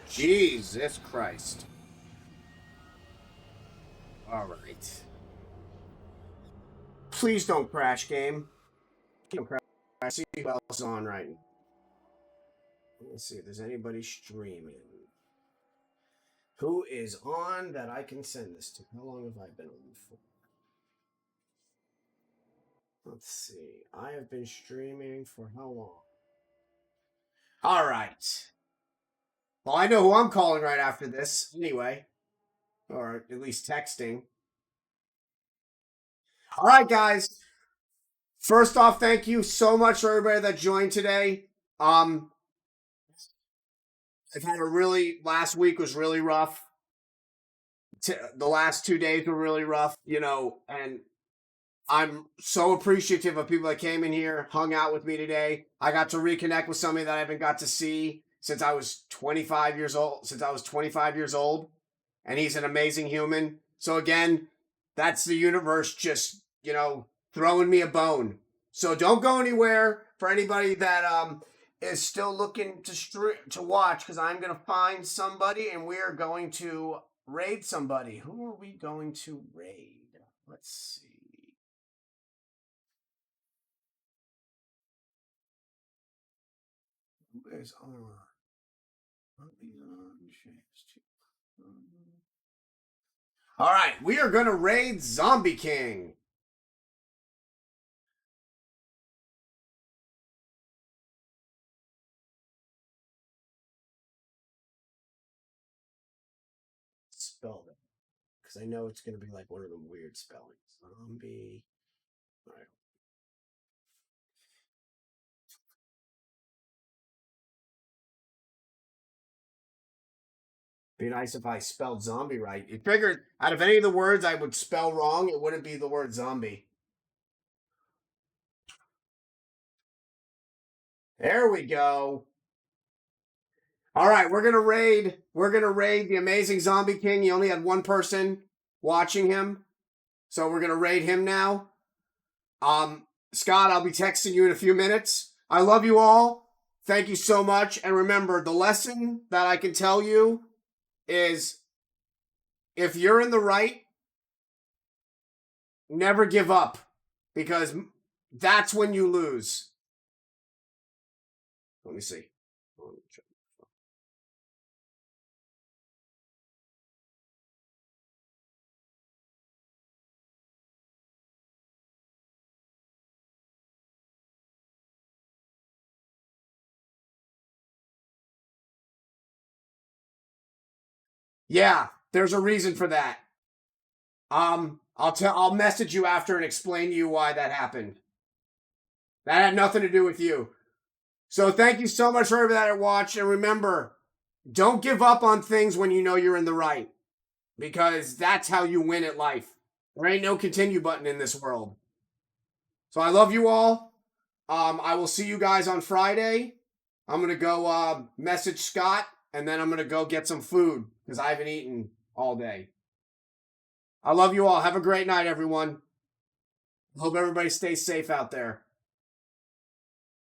Jesus Christ. Alright. Please don't crash, game. Don't crash. See who else is on right now. Let's see if there's anybody streaming. Who is on that I can send this to? How long have I been on for? Let's see. I have been streaming for how long? Alright. Well, I know who I'm calling right after this, anyway. Or at least texting. All right, guys. First off, thank you so much for everybody that joined today. I've had last week was really rough. The last 2 days were really rough, and I'm so appreciative of people that came in here, hung out with me today. I got to reconnect with somebody that I haven't got to see since I was 25 years old, and he's an amazing human. So again, that's the universe just, throwing me a bone. So don't go anywhere for anybody that is still looking to watch, because I'm going to find somebody and we're going to raid somebody. Who are we going to raid? Let's see. Who is on? All right, we are going to raid Zombie King. Spell it, because I know it's going to be like one of them weird spellings. Zombie. All right. Be nice if I spelled zombie right. You figured out of any of the words I would spell wrong, it wouldn't be the word zombie. There we go. All right, we're gonna raid the amazing Zombie King. He only had one person watching him, so we're gonna raid him now. Scott, I'll be texting you in a few minutes. I love you all. Thank you so much. And remember, the lesson that I can tell you is, if you're in the right, never give up, because that's when you lose. Let me see. Yeah, there's a reason for that. I'll message you after and explain to you why that happened. That had nothing to do with you. So thank you so much for everybody that watched, and remember, don't give up on things when you know you're in the right, because that's how you win at life. There ain't no continue button in this world. So I love you all. I will see you guys on Friday. I'm going to go message Scott, and then I'm going to go get some food, because I haven't eaten all day. I love you all. Have a great night, everyone. Hope everybody stays safe out there.